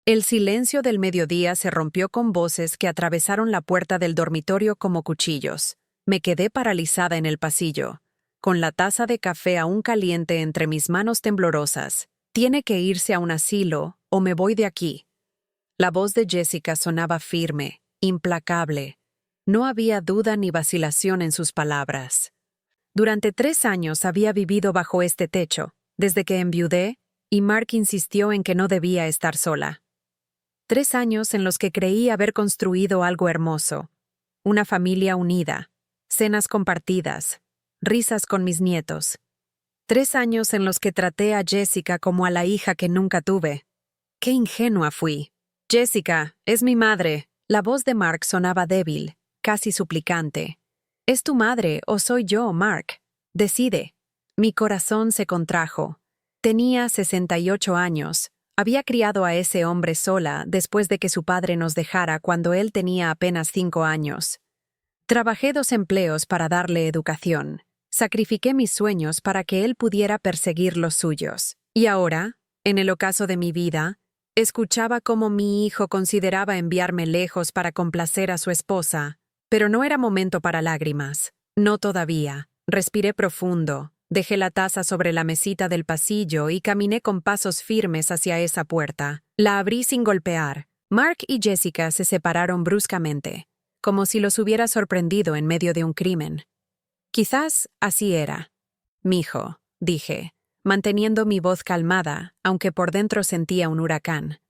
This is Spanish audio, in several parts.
El silencio del mediodía se rompió con voces que atravesaron la puerta del dormitorio como cuchillos. Me quedé paralizada en el pasillo, con la taza de café aún caliente entre mis manos temblorosas. Tiene que irse a un asilo o me voy de aquí. La voz de Jessica sonaba firme, implacable. No había duda ni vacilación en sus palabras. Durante 3 años había vivido bajo este techo, desde que enviudé, y Mark insistió en que no debía estar sola. 3 años en los que creí haber construido algo hermoso. Una familia unida, cenas compartidas, risas con mis nietos. 3 años en los que traté a Jessica como a la hija que nunca tuve. ¡Qué ingenua fui! Jessica, es mi madre. La voz de Mark sonaba débil, casi suplicante. ¿Es tu madre o soy yo, Mark? Decide. Mi corazón se contrajo. Tenía 68 años. Había criado a ese hombre sola después de que su padre nos dejara cuando él tenía apenas 5 años. Trabajé 2 empleos para darle educación. Sacrifiqué mis sueños para que él pudiera perseguir los suyos. Y ahora, en el ocaso de mi vida, escuchaba cómo mi hijo consideraba enviarme lejos para complacer a su esposa, pero no era momento para lágrimas. No todavía. Respiré profundo, dejé la taza sobre la mesita del pasillo y caminé con pasos firmes hacia esa puerta. La abrí sin golpear. Mark y Jessica se separaron bruscamente, como si los hubiera sorprendido en medio de un crimen. Quizás así era. Mijo, dije, manteniendo mi voz calmada, aunque por dentro sentía un huracán.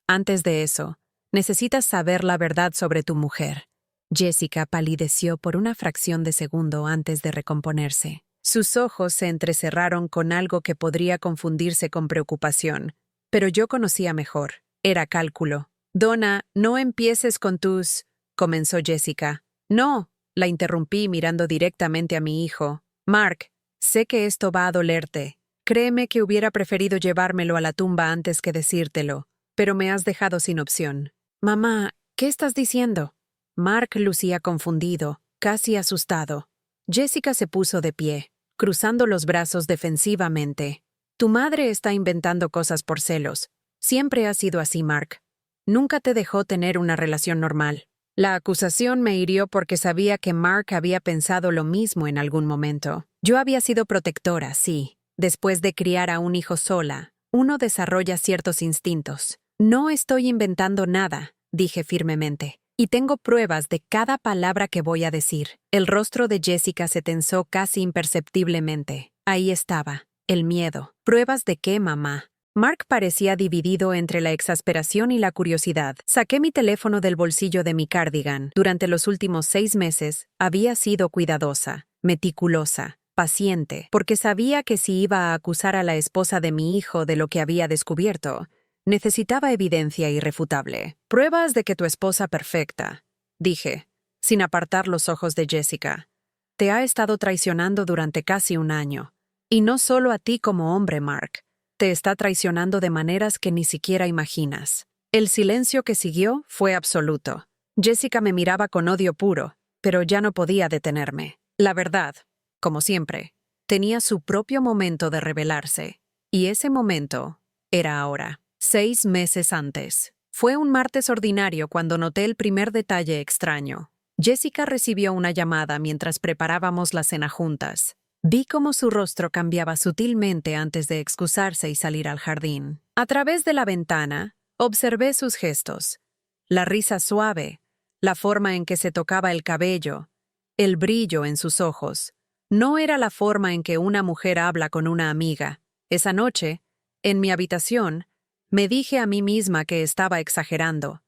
Antes de eso, necesitas saber la verdad sobre tu mujer. Jessica palideció por una fracción de segundo antes de recomponerse. Sus ojos se entrecerraron con algo que podría confundirse con preocupación, pero yo conocía mejor. Era cálculo. Donna, no empieces con tus... comenzó Jessica. No, la interrumpí mirando directamente a mi hijo. Mark, sé que esto va a dolerte. Créeme que hubiera preferido llevármelo a la tumba antes que decírtelo, pero me has dejado sin opción. Mamá, ¿qué estás diciendo? Mark lucía confundido, casi asustado. Jessica se puso de pie, cruzando los brazos defensivamente. Tu madre está inventando cosas por celos. Siempre ha sido así, Mark. Nunca te dejó tener una relación normal. La acusación me hirió porque sabía que Mark había pensado lo mismo en algún momento. Yo había sido protectora, sí. Después de criar a un hijo sola, uno desarrolla ciertos instintos. No estoy inventando nada, dije firmemente. Y tengo pruebas de cada palabra que voy a decir. El rostro de Jessica se tensó casi imperceptiblemente. Ahí estaba, el miedo. ¿Pruebas de qué, mamá? Mark parecía dividido entre la exasperación y la curiosidad. Saqué mi teléfono del bolsillo de mi cardigan. Durante los últimos 6 meses, había sido cuidadosa, meticulosa, paciente, porque sabía que si iba a acusar a la esposa de mi hijo de lo que había descubierto, necesitaba evidencia irrefutable. Pruebas de que tu esposa perfecta, dije, sin apartar los ojos de Jessica. Te ha estado traicionando durante casi 1 año. Y no solo a ti como hombre, Mark. Te está traicionando de maneras que ni siquiera imaginas. El silencio que siguió fue absoluto. Jessica me miraba con odio puro, pero ya no podía detenerme. La verdad, como siempre, tenía su propio momento de revelarse. Y ese momento era ahora. 6 meses antes. Fue un martes ordinario cuando noté el primer detalle extraño. Jessica recibió una llamada mientras preparábamos la cena juntas. Vi cómo su rostro cambiaba sutilmente antes de excusarse y salir al jardín. A través de la ventana, observé sus gestos. La risa suave, la forma en que se tocaba el cabello, el brillo en sus ojos. No era la forma en que una mujer habla con una amiga. Esa noche, en mi habitación, me dije a mí misma que estaba exagerando,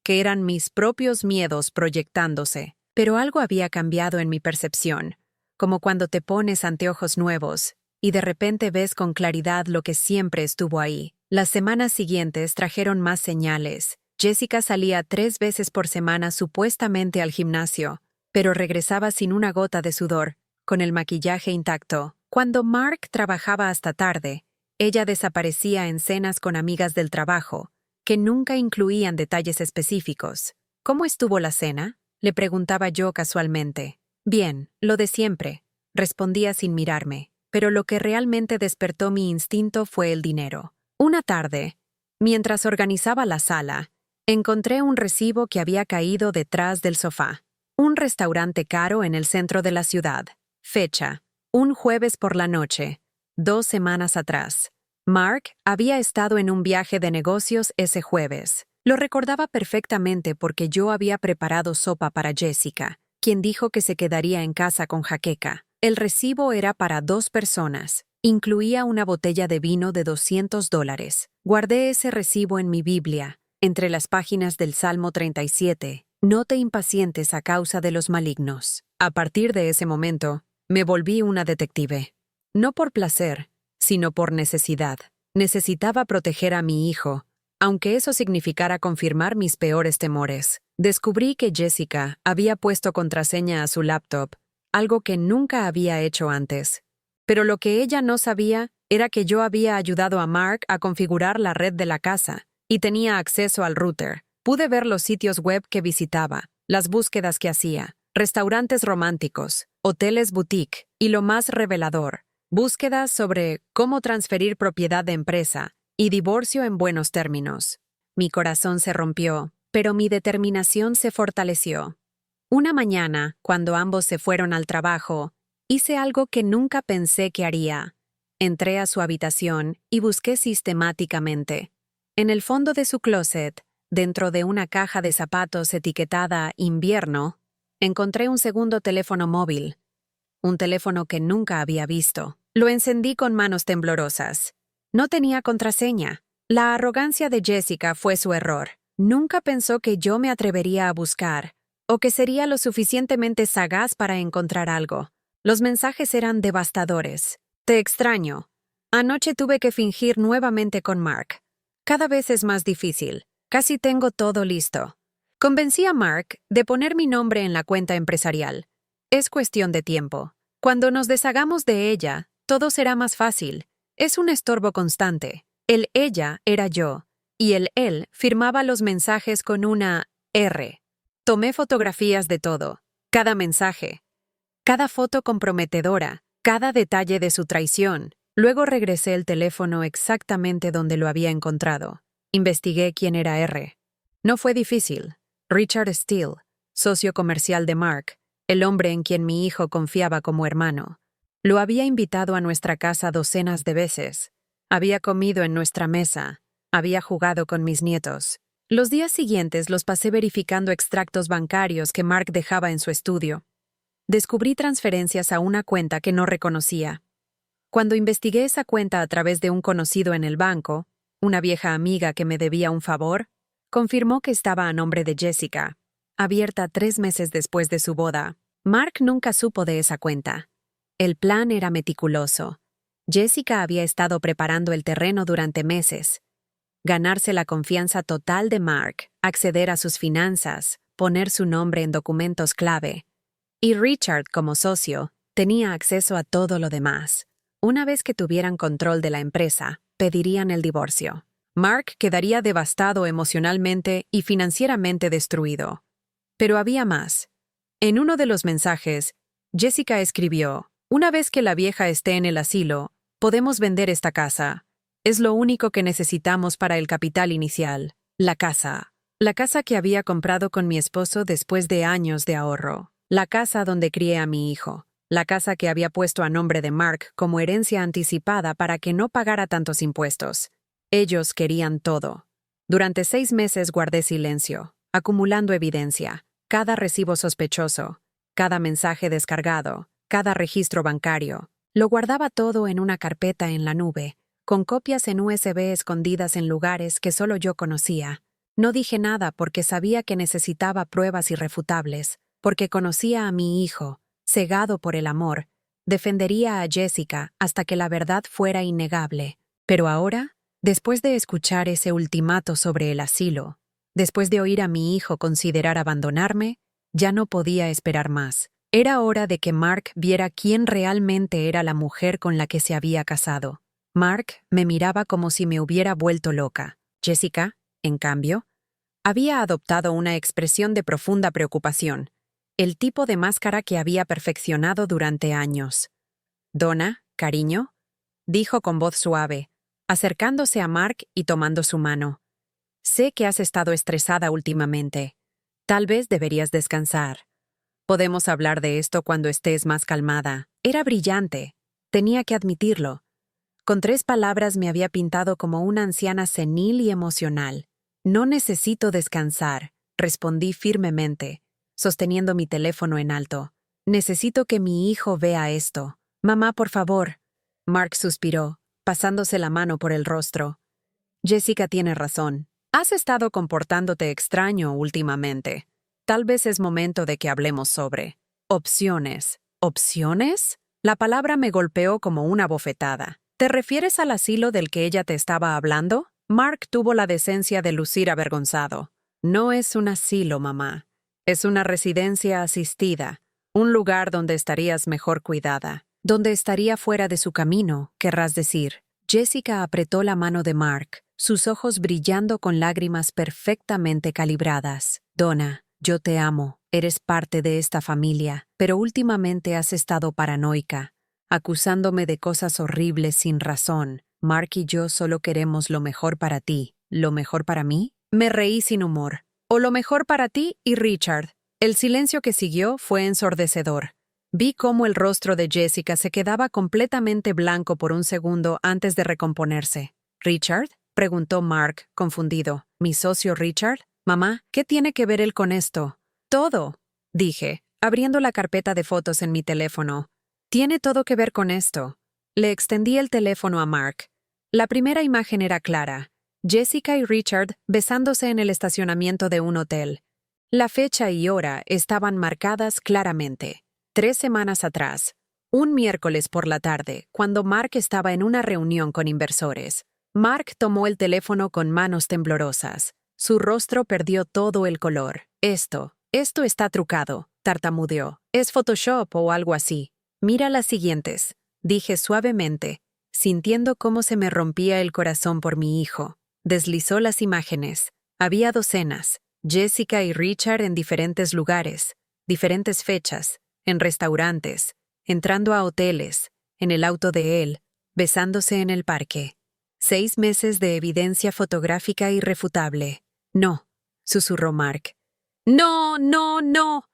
que eran mis propios miedos proyectándose, pero algo había cambiado en mi percepción. Como cuando te pones anteojos nuevos y de repente ves con claridad lo que siempre estuvo ahí. Las semanas siguientes trajeron más señales. Jessica salía 3 veces por semana supuestamente al gimnasio, pero regresaba sin una gota de sudor, con el maquillaje intacto. Cuando Mark trabajaba hasta tarde, ella desaparecía en cenas con amigas del trabajo, que nunca incluían detalles específicos. ¿Cómo estuvo la cena?, le preguntaba yo casualmente. Bien, lo de siempre, respondía sin mirarme, pero lo que realmente despertó mi instinto fue el dinero. Una tarde, Mientras organizaba la sala, encontré un recibo que había caído detrás del sofá. Un restaurante caro en el centro de la ciudad. Fecha: un jueves por la noche, 2 semanas atrás. Mark había estado en un viaje de negocios ese jueves. Lo recordaba perfectamente porque yo había preparado sopa para Jessica, quien dijo que se quedaría en casa con jaqueca. El recibo era para 2 personas. Incluía una botella de vino de $200. Guardé ese recibo en mi Biblia, entre las páginas del Salmo 37. No te impacientes a causa de los malignos. A partir de ese momento, me volví una detective. No por placer, sino por necesidad. Necesitaba proteger a mi hijo, aunque eso significara confirmar mis peores temores. Descubrí que Jessica había puesto contraseña a su laptop, algo que nunca había hecho antes. Pero lo que ella no sabía era que yo había ayudado a Mark a configurar la red de la casa y tenía acceso al router. Pude ver los sitios web que visitaba, las búsquedas que hacía, restaurantes románticos, hoteles boutique y lo más revelador, búsquedas sobre cómo transferir propiedad de empresa y divorcio en buenos términos. Mi corazón se rompió, pero mi determinación se fortaleció. Una mañana, cuando ambos se fueron al trabajo, hice algo que nunca pensé que haría. Entré a su habitación y busqué sistemáticamente. En el fondo de su closet, dentro de una caja de zapatos etiquetada invierno, encontré un segundo teléfono móvil. Un teléfono que nunca había visto. Lo encendí con manos temblorosas. No tenía contraseña. La arrogancia de Jessica fue su error. Nunca pensó que yo me atrevería a buscar, o que sería lo suficientemente sagaz para encontrar algo. Los mensajes eran devastadores. Te extraño. Anoche tuve que fingir nuevamente con Mark. Cada vez es más difícil. Casi tengo todo listo. Convencí a Mark de poner mi nombre en la cuenta empresarial. Es cuestión de tiempo. Cuando nos deshagamos de ella, todo será más fácil. Es un estorbo constante. El ella era yo, y el él firmaba los mensajes con una R. Tomé fotografías de todo. Cada mensaje. Cada foto comprometedora, cada detalle de su traición. Luego regresé el teléfono exactamente donde lo había encontrado. Investigué quién era R. No fue difícil. Richard Steele, socio comercial de Mark, el hombre en quien mi hijo confiaba como hermano. Lo había invitado a nuestra casa docenas de veces. Había comido en nuestra mesa. Había jugado con mis nietos. Los días siguientes los pasé verificando extractos bancarios que Mark dejaba en su estudio. Descubrí transferencias a una cuenta que no reconocía. Cuando investigué esa cuenta a través de un conocido en el banco, una vieja amiga que me debía un favor, confirmó que estaba a nombre de Jessica, abierta 3 meses después de su boda. Mark nunca supo de esa cuenta. El plan era meticuloso. Jessica había estado preparando el terreno durante meses. Ganarse la confianza total de Mark, acceder a sus finanzas, poner su nombre en documentos clave. Y Richard, como socio, tenía acceso a todo lo demás. Una vez que tuvieran control de la empresa, pedirían el divorcio. Mark quedaría devastado emocionalmente y financieramente destruido. Pero había más. En uno de los mensajes, Jessica escribió: «Una vez que la vieja esté en el asilo, podemos vender esta casa. Es lo único que necesitamos para el capital inicial, la casa». La casa que había comprado con mi esposo después de años de ahorro. La casa donde crié a mi hijo. La casa que había puesto a nombre de Mark como herencia anticipada para que no pagara tantos impuestos. Ellos querían todo. Durante 6 meses guardé silencio, acumulando evidencia. Cada recibo sospechoso, cada mensaje descargado, cada registro bancario. Lo guardaba todo en una carpeta en la nube, con copias en USB escondidas en lugares que solo yo conocía. No dije nada porque sabía que necesitaba pruebas irrefutables, porque conocía a mi hijo, cegado por el amor. Defendería a Jessica hasta que la verdad fuera innegable. Pero ahora, después de escuchar ese ultimato sobre el asilo, después de oír a mi hijo considerar abandonarme, ya no podía esperar más. Era hora de que Mark viera quién realmente era la mujer con la que se había casado. Mark me miraba como si me hubiera vuelto loca. Jessica, en cambio, había adoptado una expresión de profunda preocupación, el tipo de máscara que había perfeccionado durante años. «Donna, cariño», dijo con voz suave, acercándose a Mark y tomando su mano. Sé que has estado estresada últimamente. Tal vez deberías descansar. Podemos hablar de esto cuando estés más calmada. Era brillante. Tenía que admitirlo. Con 3 palabras me había pintado como una anciana senil y emocional. No necesito descansar, respondí firmemente, sosteniendo mi teléfono en alto. Necesito que mi hijo vea esto. Mamá, por favor. Mark suspiró, pasándose la mano por el rostro. Jessica tiene razón. Has estado comportándote extraño últimamente. Tal vez es momento de que hablemos sobre opciones. ¿Opciones? La palabra me golpeó como una bofetada. ¿Te refieres al asilo del que ella te estaba hablando? Mark tuvo la decencia de lucir avergonzado. No es un asilo, mamá. Es una residencia asistida, un lugar donde estarías mejor cuidada, donde estaría fuera de su camino, querrás decir. Jessica apretó la mano de Mark, sus ojos brillando con lágrimas perfectamente calibradas. Donna, yo te amo, eres parte de esta familia, pero últimamente has estado paranoica, acusándome de cosas horribles sin razón. Mark y yo solo queremos lo mejor para ti. ¿Lo mejor para mí? Me reí sin humor. O lo mejor para ti y Richard. El silencio que siguió fue ensordecedor. Vi cómo el rostro de Jessica se quedaba completamente blanco por un segundo antes de recomponerse. ¿Richard?, preguntó Mark, confundido. ¿Mi socio Richard? Mamá, ¿qué tiene que ver él con esto? Todo, dije, abriendo la carpeta de fotos en mi teléfono. Tiene todo que ver con esto. Le extendí el teléfono a Mark. La primera imagen era clara. Jessica y Richard besándose en el estacionamiento de un hotel. La fecha y hora estaban marcadas claramente. 3 semanas atrás, un miércoles por la tarde, cuando Mark estaba en una reunión con inversores. Mark tomó el teléfono con manos temblorosas. Su rostro perdió todo el color. Esto está trucado, tartamudeó. Es Photoshop o algo así. Mira las siguientes, dije suavemente, sintiendo cómo se me rompía el corazón por mi hijo. Deslizó las imágenes. Había docenas. Jessica y Richard en diferentes lugares, diferentes fechas, en restaurantes, entrando a hoteles, en el auto de él, besándose en el parque. 6 meses de evidencia fotográfica irrefutable. No, susurró Mark. No, no, no.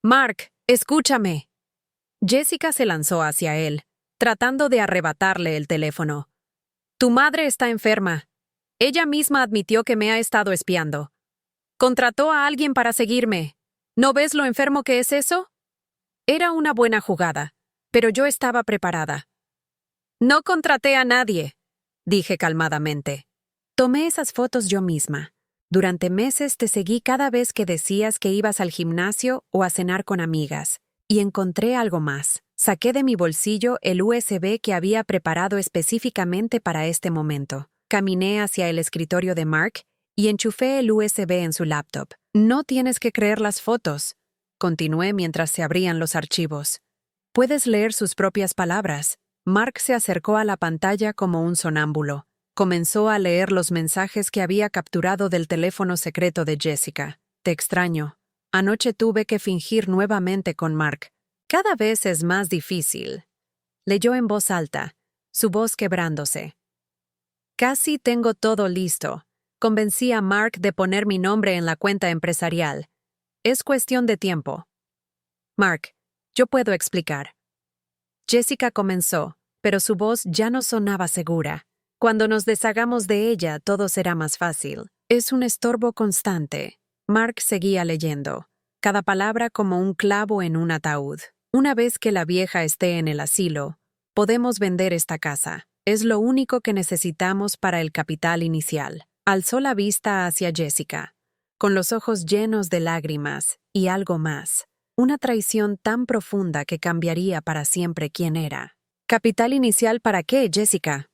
Mark, escúchame. Jessica se lanzó hacia él, tratando de arrebatarle el teléfono. Tu madre está enferma. Ella misma admitió que me ha estado espiando. Contrató a alguien para seguirme. ¿No ves lo enfermo que es eso? Era una buena jugada, pero yo estaba preparada. No contraté a nadie, dije calmadamente. Tomé esas fotos yo misma. Durante meses te seguí cada vez que decías que ibas al gimnasio o a cenar con amigas. Y encontré algo más. Saqué de mi bolsillo el USB que había preparado específicamente para este momento. Caminé hacia el escritorio de Mark y enchufé el USB en su laptop. No tienes que creer las fotos, continué mientras se abrían los archivos. Puedes leer sus propias palabras. Mark se acercó a la pantalla como un sonámbulo. Comenzó a leer los mensajes que había capturado del teléfono secreto de Jessica. Te extraño. Anoche tuve que fingir nuevamente con Mark. Cada vez es más difícil. Leyó en voz alta, su voz quebrándose. Casi tengo todo listo. Convencí a Mark de poner mi nombre en la cuenta empresarial. Es cuestión de tiempo. Mark, yo puedo explicar. Jessica comenzó, pero su voz ya no sonaba segura. Cuando nos deshagamos de ella, todo será más fácil. Es un estorbo constante. Mark seguía leyendo, cada palabra como un clavo en un ataúd. Una vez que la vieja esté en el asilo, podemos vender esta casa. Es lo único que necesitamos para el capital inicial. Alzó la vista hacia Jessica, con los ojos llenos de lágrimas y algo más. Una traición tan profunda que cambiaría para siempre quién era. ¿Capital inicial para qué, Jessica?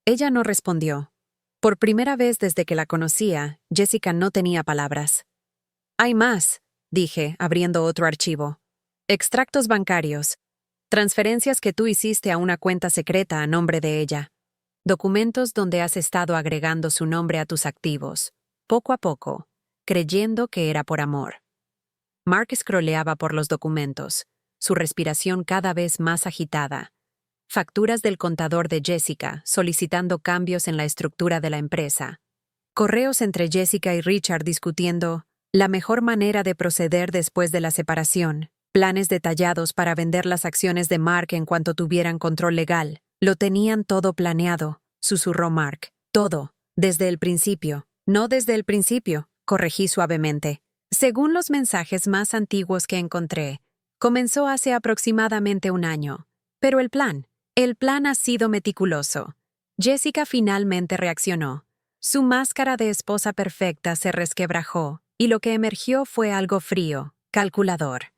Ella no respondió. Por primera vez desde que la conocía, Jessica no tenía palabras. Hay más, dije, abriendo otro archivo. Extractos bancarios. Transferencias que tú hiciste a una cuenta secreta a nombre de ella. Documentos donde has estado agregando su nombre a tus activos, poco a poco, creyendo que era por amor. Mark scrolleaba por los documentos, su respiración cada vez más agitada. facturas del contador de Jessica solicitando cambios en la estructura de la empresa, correos entre Jessica y Richard discutiendo la mejor manera de proceder después de la separación, planes detallados para vender las acciones de Mark en cuanto tuvieran control legal. Lo tenían todo planeado, susurró Mark. Todo, desde el principio. No desde el principio, corregí suavemente. Según los mensajes más antiguos que encontré, comenzó hace aproximadamente un año. Pero el plan ha sido meticuloso. Jessica finalmente reaccionó. Su máscara de esposa perfecta se resquebrajó, y lo que emergió fue algo frío, calculador.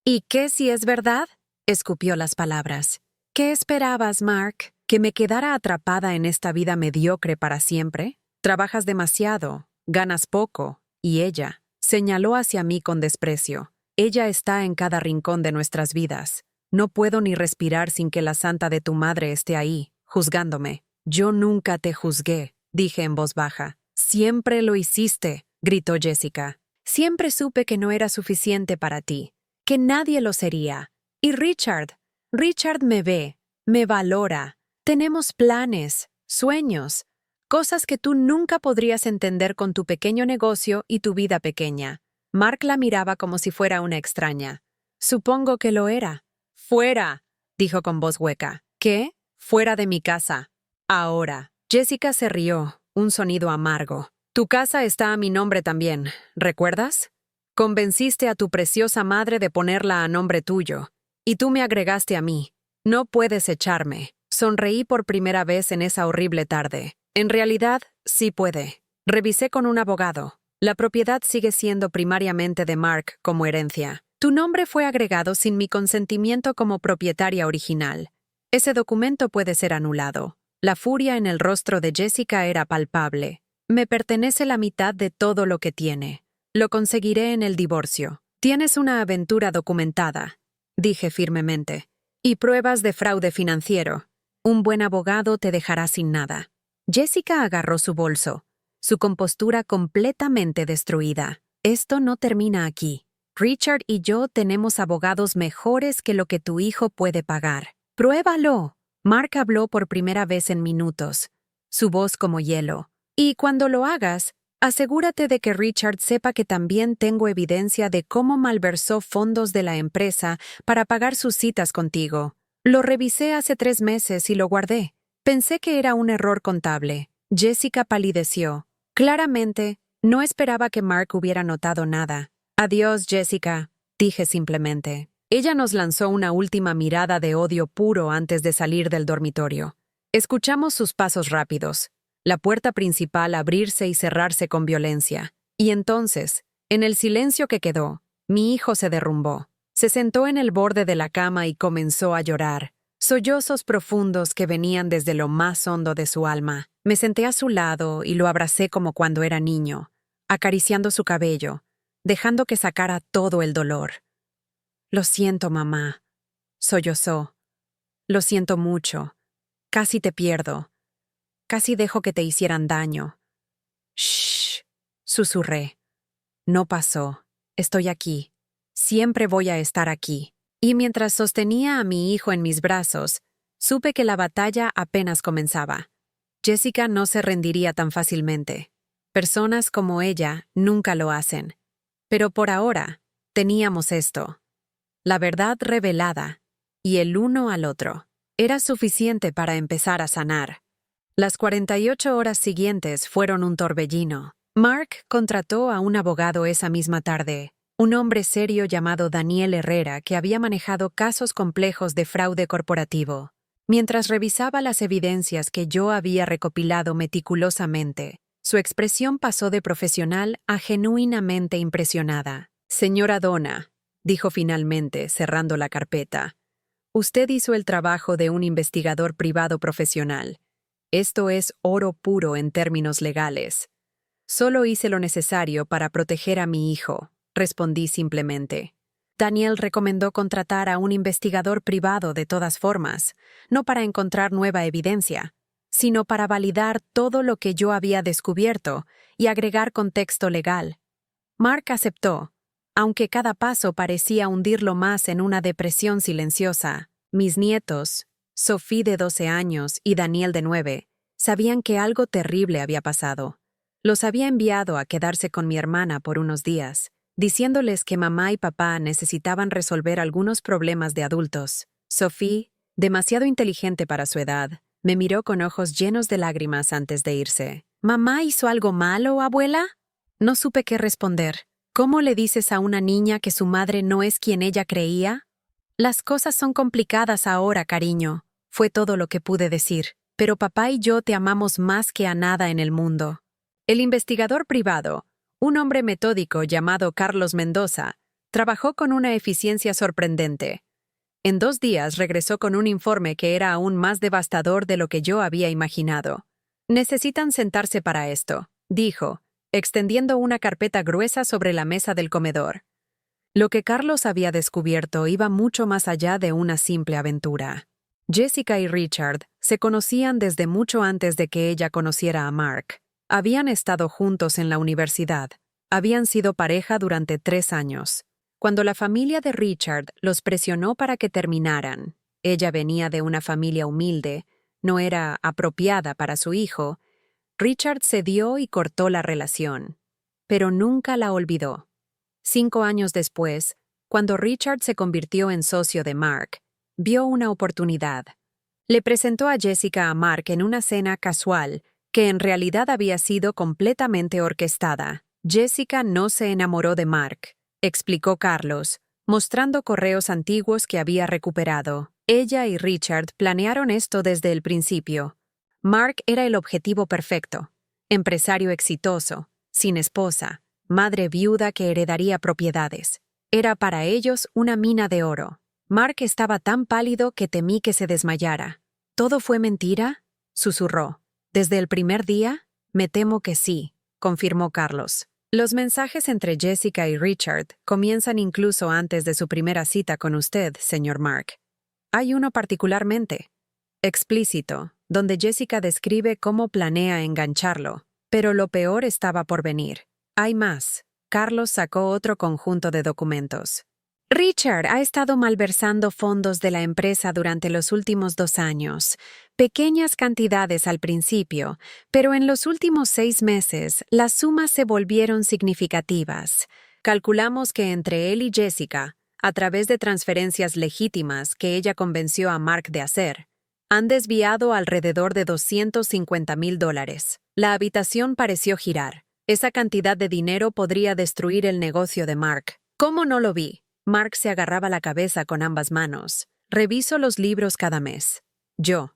¿Y qué si es verdad? Escupió las palabras. ¿Qué esperabas, Mark? ¿Que me quedara atrapada en esta vida mediocre para siempre? Trabajas demasiado, ganas poco, y ella señaló hacia mí con desprecio. Ella está en cada rincón de nuestras vidas. No puedo ni respirar sin que la santa de tu madre esté ahí, juzgándome. Yo nunca te juzgué, dije en voz baja. Siempre lo hiciste, gritó Jessica. Siempre supe que no era suficiente para ti, que nadie lo sería. Y Richard me ve, me valora. Tenemos planes, sueños, cosas que tú nunca podrías entender con tu pequeño negocio y tu vida pequeña. Mark la miraba como si fuera una extraña. Supongo que lo era. ¡Fuera!, dijo con voz hueca. ¿Qué? Fuera de mi casa. Ahora. Jessica se rió, un sonido amargo. Tu casa está a mi nombre también, ¿recuerdas? Convenciste a tu preciosa madre de ponerla a nombre tuyo, y tú me agregaste a mí. No puedes echarme. Sonreí por primera vez en esa horrible tarde. En realidad, sí puede. Revisé con un abogado. La propiedad sigue siendo primariamente de Mark como herencia. Tu nombre fue agregado sin mi consentimiento como propietaria original. Ese documento puede ser anulado. La furia en el rostro de Jessica era palpable. Me pertenece la mitad de todo lo que tiene. Lo conseguiré en el divorcio. Tienes una aventura documentada, dije firmemente, y pruebas de fraude financiero. Un buen abogado te dejará sin nada. Jessica agarró su bolso, su compostura completamente destruida. Esto no termina aquí. Richard y yo tenemos abogados mejores que lo que tu hijo puede pagar. ¡Pruébalo! Mark habló por primera vez en minutos, su voz como hielo. Y cuando lo hagas, asegúrate de que Richard sepa que también tengo evidencia de cómo malversó fondos de la empresa para pagar sus citas contigo. Lo revisé hace 3 meses y lo guardé. Pensé que era un error contable. Jessica palideció. Claramente, no esperaba que Mark hubiera notado nada. Adiós, Jessica, dije simplemente. Ella nos lanzó una última mirada de odio puro antes de salir del dormitorio. Escuchamos sus pasos rápidos, la puerta principal abrirse y cerrarse con violencia. Y entonces, en el silencio que quedó, mi hijo se derrumbó. Se sentó en el borde de la cama y comenzó a llorar. Sollozos profundos que venían desde lo más hondo de su alma. Me senté a su lado y lo abracé como cuando era niño, acariciando su cabello, dejando que sacara todo el dolor. Lo siento, mamá, sollozó. Lo siento mucho. Casi te pierdo. Casi dejo que te hicieran daño. Shh, susurré. No pasó. Estoy aquí. Siempre voy a estar aquí. Y mientras sostenía a mi hijo en mis brazos, supe que la batalla apenas comenzaba. Jessica no se rendiría tan fácilmente. Personas como ella nunca lo hacen. Pero por ahora, teníamos esto. La verdad revelada, y el uno al otro. Era suficiente para empezar a sanar. Las 48 horas siguientes fueron un torbellino. Mark contrató a un abogado esa misma tarde, un hombre serio llamado Daniel Herrera que había manejado casos complejos de fraude corporativo. Mientras revisaba las evidencias que yo había recopilado meticulosamente, su expresión pasó de profesional a genuinamente impresionada. Señora Donna, dijo finalmente, cerrando la carpeta, usted hizo el trabajo de un investigador privado profesional. Esto es oro puro en términos legales. Solo hice lo necesario para proteger a mi hijo, respondí simplemente. Daniel recomendó contratar a un investigador privado de todas formas, no para encontrar nueva evidencia, sino para validar todo lo que yo había descubierto y agregar contexto legal. Mark aceptó, aunque cada paso parecía hundirlo más en una depresión silenciosa. Mis nietos, Sophie, de 12 años, y Daniel, de 9, sabían que algo terrible había pasado. Los había enviado a quedarse con mi hermana por unos días, diciéndoles que mamá y papá necesitaban resolver algunos problemas de adultos. Sophie, demasiado inteligente para su edad, me miró con ojos llenos de lágrimas antes de irse. ¿Mamá hizo algo malo, abuela? No supe qué responder. ¿Cómo le dices a una niña que su madre no es quien ella creía? Las cosas son complicadas ahora, cariño, fue todo lo que pude decir, pero papá y yo te amamos más que a nada en el mundo. El investigador privado, un hombre metódico llamado Carlos Mendoza, trabajó con una eficiencia sorprendente. En 2 días regresó con un informe que era aún más devastador de lo que yo había imaginado. Necesitan sentarse para esto, dijo, extendiendo una carpeta gruesa sobre la mesa del comedor. Lo que Carlos había descubierto iba mucho más allá de una simple aventura. Jessica y Richard se conocían desde mucho antes de que ella conociera a Mark. Habían estado juntos en la universidad. Habían sido pareja durante 3 años. Cuando la familia de Richard los presionó para que terminaran, ella venía de una familia humilde, no era apropiada para su hijo, Richard cedió y cortó la relación. Pero nunca la olvidó. 5 años después, cuando Richard se convirtió en socio de Mark, vio una oportunidad. Le presentó a Jessica a Mark en una cena casual que en realidad había sido completamente orquestada. Jessica no se enamoró de Mark, explicó Carlos, mostrando correos antiguos que había recuperado. Ella y Richard planearon esto desde el principio. Mark era el objetivo perfecto, empresario exitoso, sin esposa, madre viuda que heredaría propiedades. Era para ellos una mina de oro. Mark estaba tan pálido que temí que se desmayara. ¿Todo fue mentira?, susurró. ¿Desde el primer día? Me temo que sí, confirmó Carlos. Los mensajes entre Jessica y Richard comienzan incluso antes de su primera cita con usted, señor Mark. Hay uno particularmente explícito, donde Jessica describe cómo planea engancharlo, pero lo peor estaba por venir. Hay más. Carlos sacó otro conjunto de documentos. Richard ha estado malversando fondos de la empresa durante los últimos 2 años. Pequeñas cantidades al principio, pero en los últimos 6 meses las sumas se volvieron significativas. Calculamos que entre él y Jessica, a través de transferencias legítimas que ella convenció a Mark de hacer, han desviado alrededor de $250,000. La habitación pareció girar. Esa cantidad de dinero podría destruir el negocio de Mark. ¿Cómo no lo vi? Mark se agarraba la cabeza con ambas manos. Reviso los libros cada mes. Yo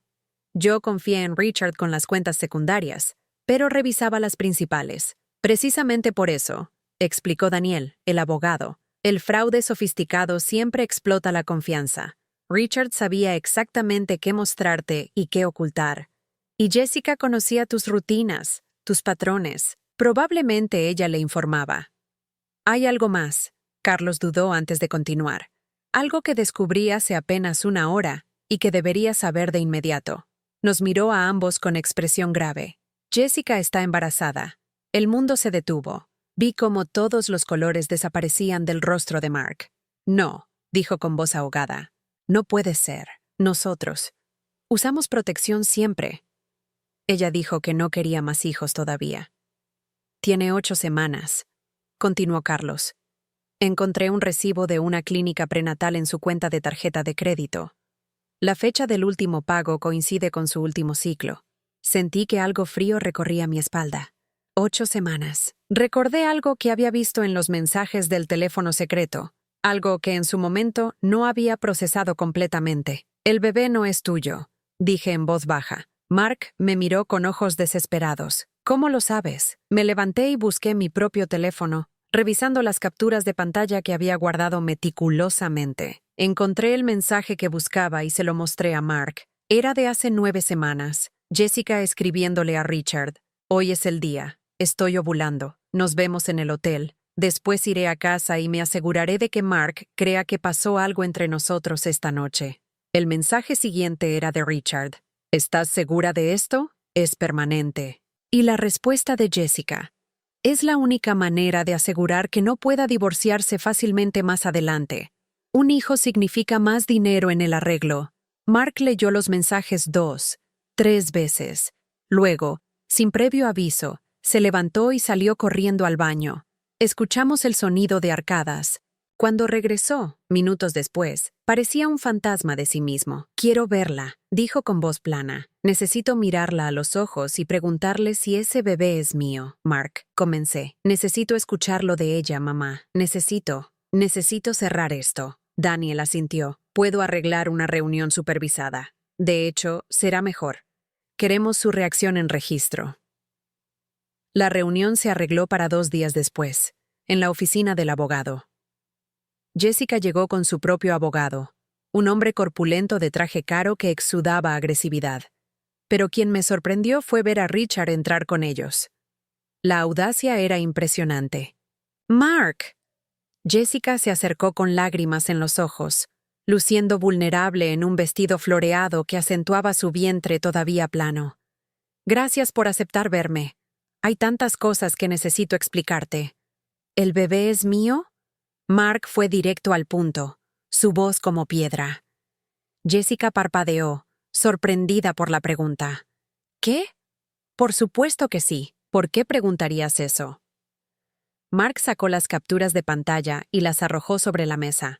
confié en Richard con las cuentas secundarias, pero revisaba las principales. Precisamente por eso, explicó Daniel, el abogado, el fraude sofisticado siempre explota la confianza. Richard sabía exactamente qué mostrarte y qué ocultar. Y Jessica conocía tus rutinas, tus patrones. Probablemente ella le informaba. Hay algo más. Carlos dudó antes de continuar. Algo que descubrí hace apenas 1 hora y que debería saber de inmediato. Nos miró a ambos con expresión grave. Jessica está embarazada. El mundo se detuvo. Vi cómo todos los colores desaparecían del rostro de Mark. No, dijo con voz ahogada. No puede ser. Nosotros usamos protección siempre. Ella dijo que no quería más hijos todavía. Tiene 8 semanas, continuó Carlos. Encontré un recibo de una clínica prenatal en su cuenta de tarjeta de crédito. La fecha del último pago coincide con su último ciclo. Sentí que algo frío recorría mi espalda. 8 semanas. Recordé algo que había visto en los mensajes del teléfono secreto, algo que en su momento no había procesado completamente. El bebé no es tuyo, dije en voz baja. Mark me miró con ojos desesperados. ¿Cómo lo sabes? Me levanté y busqué mi propio teléfono, revisando las capturas de pantalla que había guardado meticulosamente. Encontré el mensaje que buscaba y se lo mostré a Mark. Era de hace 9 semanas. Jessica escribiéndole a Richard. Hoy es el día. Estoy ovulando. Nos vemos en el hotel. Después iré a casa y me aseguraré de que Mark crea que pasó algo entre nosotros esta noche. El mensaje siguiente era de Richard. ¿Estás segura de esto? Es permanente. Y la respuesta de Jessica. Es la única manera de asegurar que no pueda divorciarse fácilmente más adelante. Un hijo significa más dinero en el arreglo. Mark leyó los mensajes 2, 3 veces. Luego, sin previo aviso, se levantó y salió corriendo al baño. Escuchamos el sonido de arcadas. Cuando regresó, minutos después, parecía un fantasma de sí mismo. «Quiero verla», dijo con voz plana. «Necesito mirarla a los ojos y preguntarle si ese bebé es mío». «Mark», comencé. «Necesito escucharlo de ella, mamá. Necesito cerrar esto». Daniel asintió. «Puedo arreglar una reunión supervisada. De hecho, será mejor. Queremos su reacción en registro». La reunión se arregló para 2 días después, en la oficina del abogado. Jessica llegó con su propio abogado, un hombre corpulento de traje caro que exudaba agresividad. Pero quien me sorprendió fue ver a Richard entrar con ellos. La audacia era impresionante. «¡Mark!». Jessica se acercó con lágrimas en los ojos, luciendo vulnerable en un vestido floreado que acentuaba su vientre todavía plano. «Gracias por aceptar verme. Hay tantas cosas que necesito explicarte». «¿El bebé es mío?». Mark fue directo al punto, su voz como piedra. Jessica parpadeó, sorprendida por la pregunta. «¿Qué?». «Por supuesto que sí. ¿Por qué preguntarías eso?». Mark sacó las capturas de pantalla y las arrojó sobre la mesa.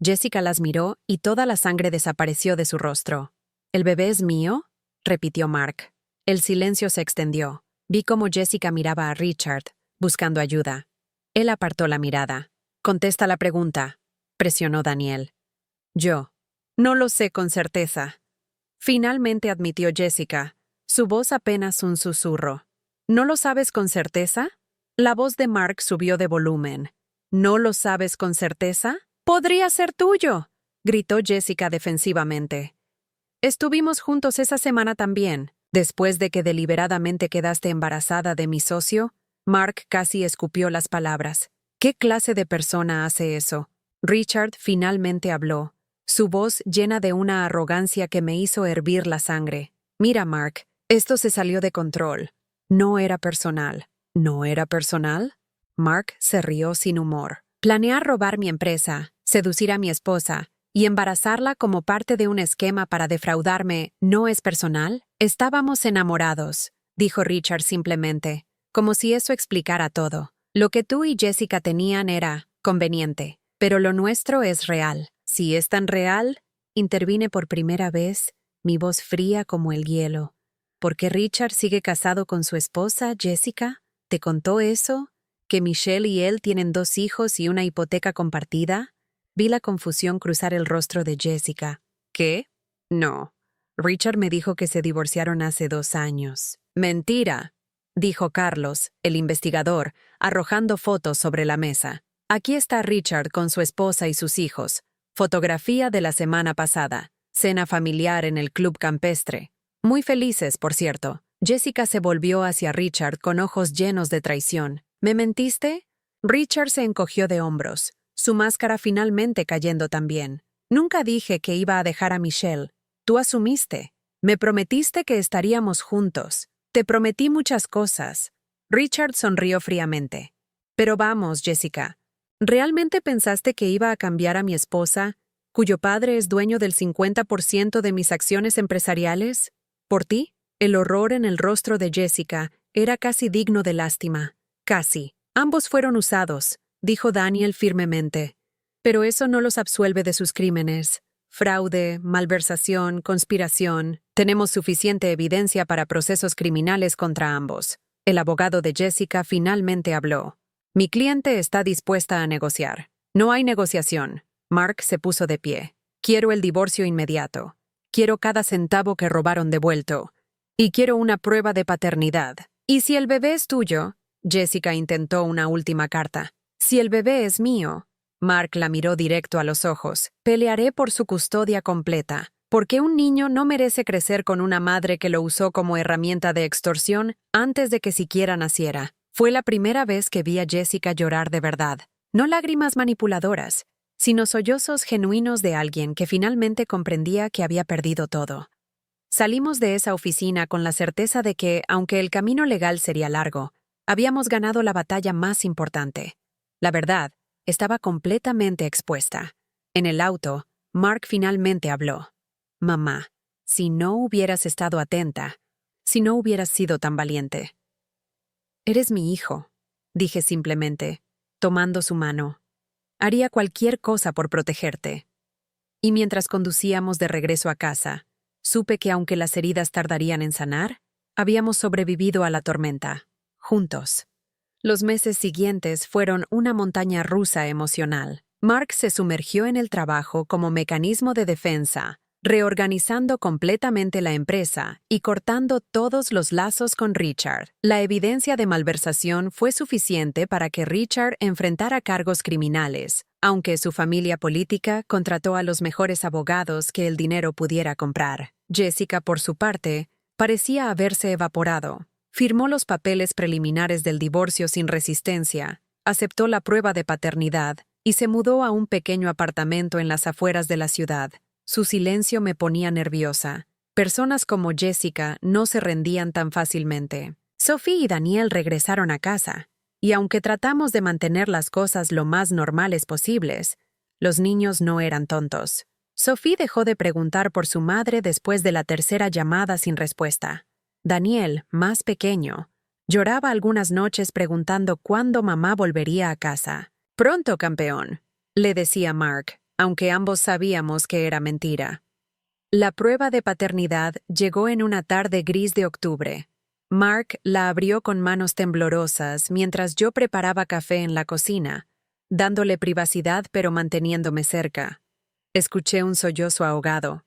Jessica las miró y toda la sangre desapareció de su rostro. «¿El bebé es mío?», repitió Mark. El silencio se extendió. Vi cómo Jessica miraba a Richard, buscando ayuda. Él apartó la mirada. «Contesta la pregunta», presionó Daniel. «Yo. No lo sé con certeza». Finalmente admitió Jessica, su voz apenas un susurro. «¿No lo sabes con certeza?». La voz de Mark subió de volumen. «¿No lo sabes con certeza?». «Podría ser tuyo», gritó Jessica defensivamente. «Estuvimos juntos esa semana también. Después de que deliberadamente quedaste embarazada de mi socio». Mark casi escupió las palabras. «¿Qué clase de persona hace eso?». Richard finalmente habló, su voz llena de una arrogancia que me hizo hervir la sangre. «Mira, Mark, esto se salió de control. No era personal». «¿No era personal?». Mark se rió sin humor. «Planear robar mi empresa, seducir a mi esposa y embarazarla como parte de un esquema para defraudarme, ¿no es personal?». «Estábamos enamorados», dijo Richard simplemente, como si eso explicara todo. «Lo que tú y Jessica tenían era conveniente, pero lo nuestro es real». «Si es tan real», intervine por primera vez, mi voz fría como el hielo. «¿Por qué Richard sigue casado con su esposa, Jessica? ¿Te contó eso? ¿Que Michelle y él tienen 2 hijos y una hipoteca compartida?». Vi la confusión cruzar el rostro de Jessica. «¿Qué?». «No. Richard me dijo que se divorciaron hace 2 años». «Mentira», dijo Carlos, el investigador, arrojando fotos sobre la mesa. «Aquí está Richard con su esposa y sus hijos. Fotografía de la semana pasada. Cena familiar en el club campestre. Muy felices, por cierto». Jessica se volvió hacia Richard con ojos llenos de traición. «¿Me mentiste?». Richard se encogió de hombros, su máscara finalmente cayendo también. «Nunca dije que iba a dejar a Michelle. Tú asumiste. Me prometiste que estaríamos juntos. Te prometí muchas cosas». Richard sonrió fríamente. «Pero vamos, Jessica. ¿Realmente pensaste que iba a cambiar a mi esposa, cuyo padre es dueño del 50% de mis acciones empresariales? ¿Por ti?». El horror en el rostro de Jessica era casi digno de lástima. «Casi. Ambos fueron usados», dijo Daniel firmemente. «Pero eso no los absuelve de sus crímenes. Fraude, malversación, conspiración. Tenemos suficiente evidencia para procesos criminales contra ambos». El abogado de Jessica finalmente habló. «Mi cliente está dispuesta a negociar». «No hay negociación». Mark se puso de pie. «Quiero el divorcio inmediato. Quiero cada centavo que robaron devuelto. Y quiero una prueba de paternidad». «¿Y si el bebé es tuyo?». Jessica intentó una última carta. «Si el bebé es mío». Mark la miró directo a los ojos. «Pelearé por su custodia completa, porque un niño no merece crecer con una madre que lo usó como herramienta de extorsión antes de que siquiera naciera». Fue la primera vez que vi a Jessica llorar de verdad. No lágrimas manipuladoras, sino sollozos genuinos de alguien que finalmente comprendía que había perdido todo. Salimos de esa oficina con la certeza de que, aunque el camino legal sería largo, habíamos ganado la batalla más importante. La verdad estaba completamente expuesta. En el auto, Mark finalmente habló. Mamá, si no hubieras estado atenta, si no hubieras sido tan valiente. Eres mi hijo, dije simplemente, tomando su mano. Haría cualquier cosa por protegerte. Y mientras conducíamos de regreso a casa, supe que aunque las heridas tardarían en sanar, habíamos sobrevivido a la tormenta, juntos. Los meses siguientes fueron una montaña rusa emocional. Mark se sumergió en el trabajo como mecanismo de defensa, reorganizando completamente la empresa y cortando todos los lazos con Richard. La evidencia de malversación fue suficiente para que Richard enfrentara cargos criminales, aunque su familia política contrató a los mejores abogados que el dinero pudiera comprar. Jessica, por su parte, parecía haberse evaporado. Firmó los papeles preliminares del divorcio sin resistencia, aceptó la prueba de paternidad y se mudó a un pequeño apartamento en las afueras de la ciudad. Su silencio me ponía nerviosa. Personas como Jessica no se rendían tan fácilmente. Sophie y Daniel regresaron a casa, y aunque tratamos de mantener las cosas lo más normales posibles, los niños no eran tontos. Sophie dejó de preguntar por su madre después de la tercera llamada sin respuesta. Daniel, más pequeño, lloraba algunas noches preguntando cuándo mamá volvería a casa. «Pronto, campeón», le decía Mark, aunque ambos sabíamos que era mentira. La prueba de paternidad llegó en una tarde gris de octubre. Mark la abrió con manos temblorosas mientras yo preparaba café en la cocina, dándole privacidad pero manteniéndome cerca. Escuché un sollozo ahogado.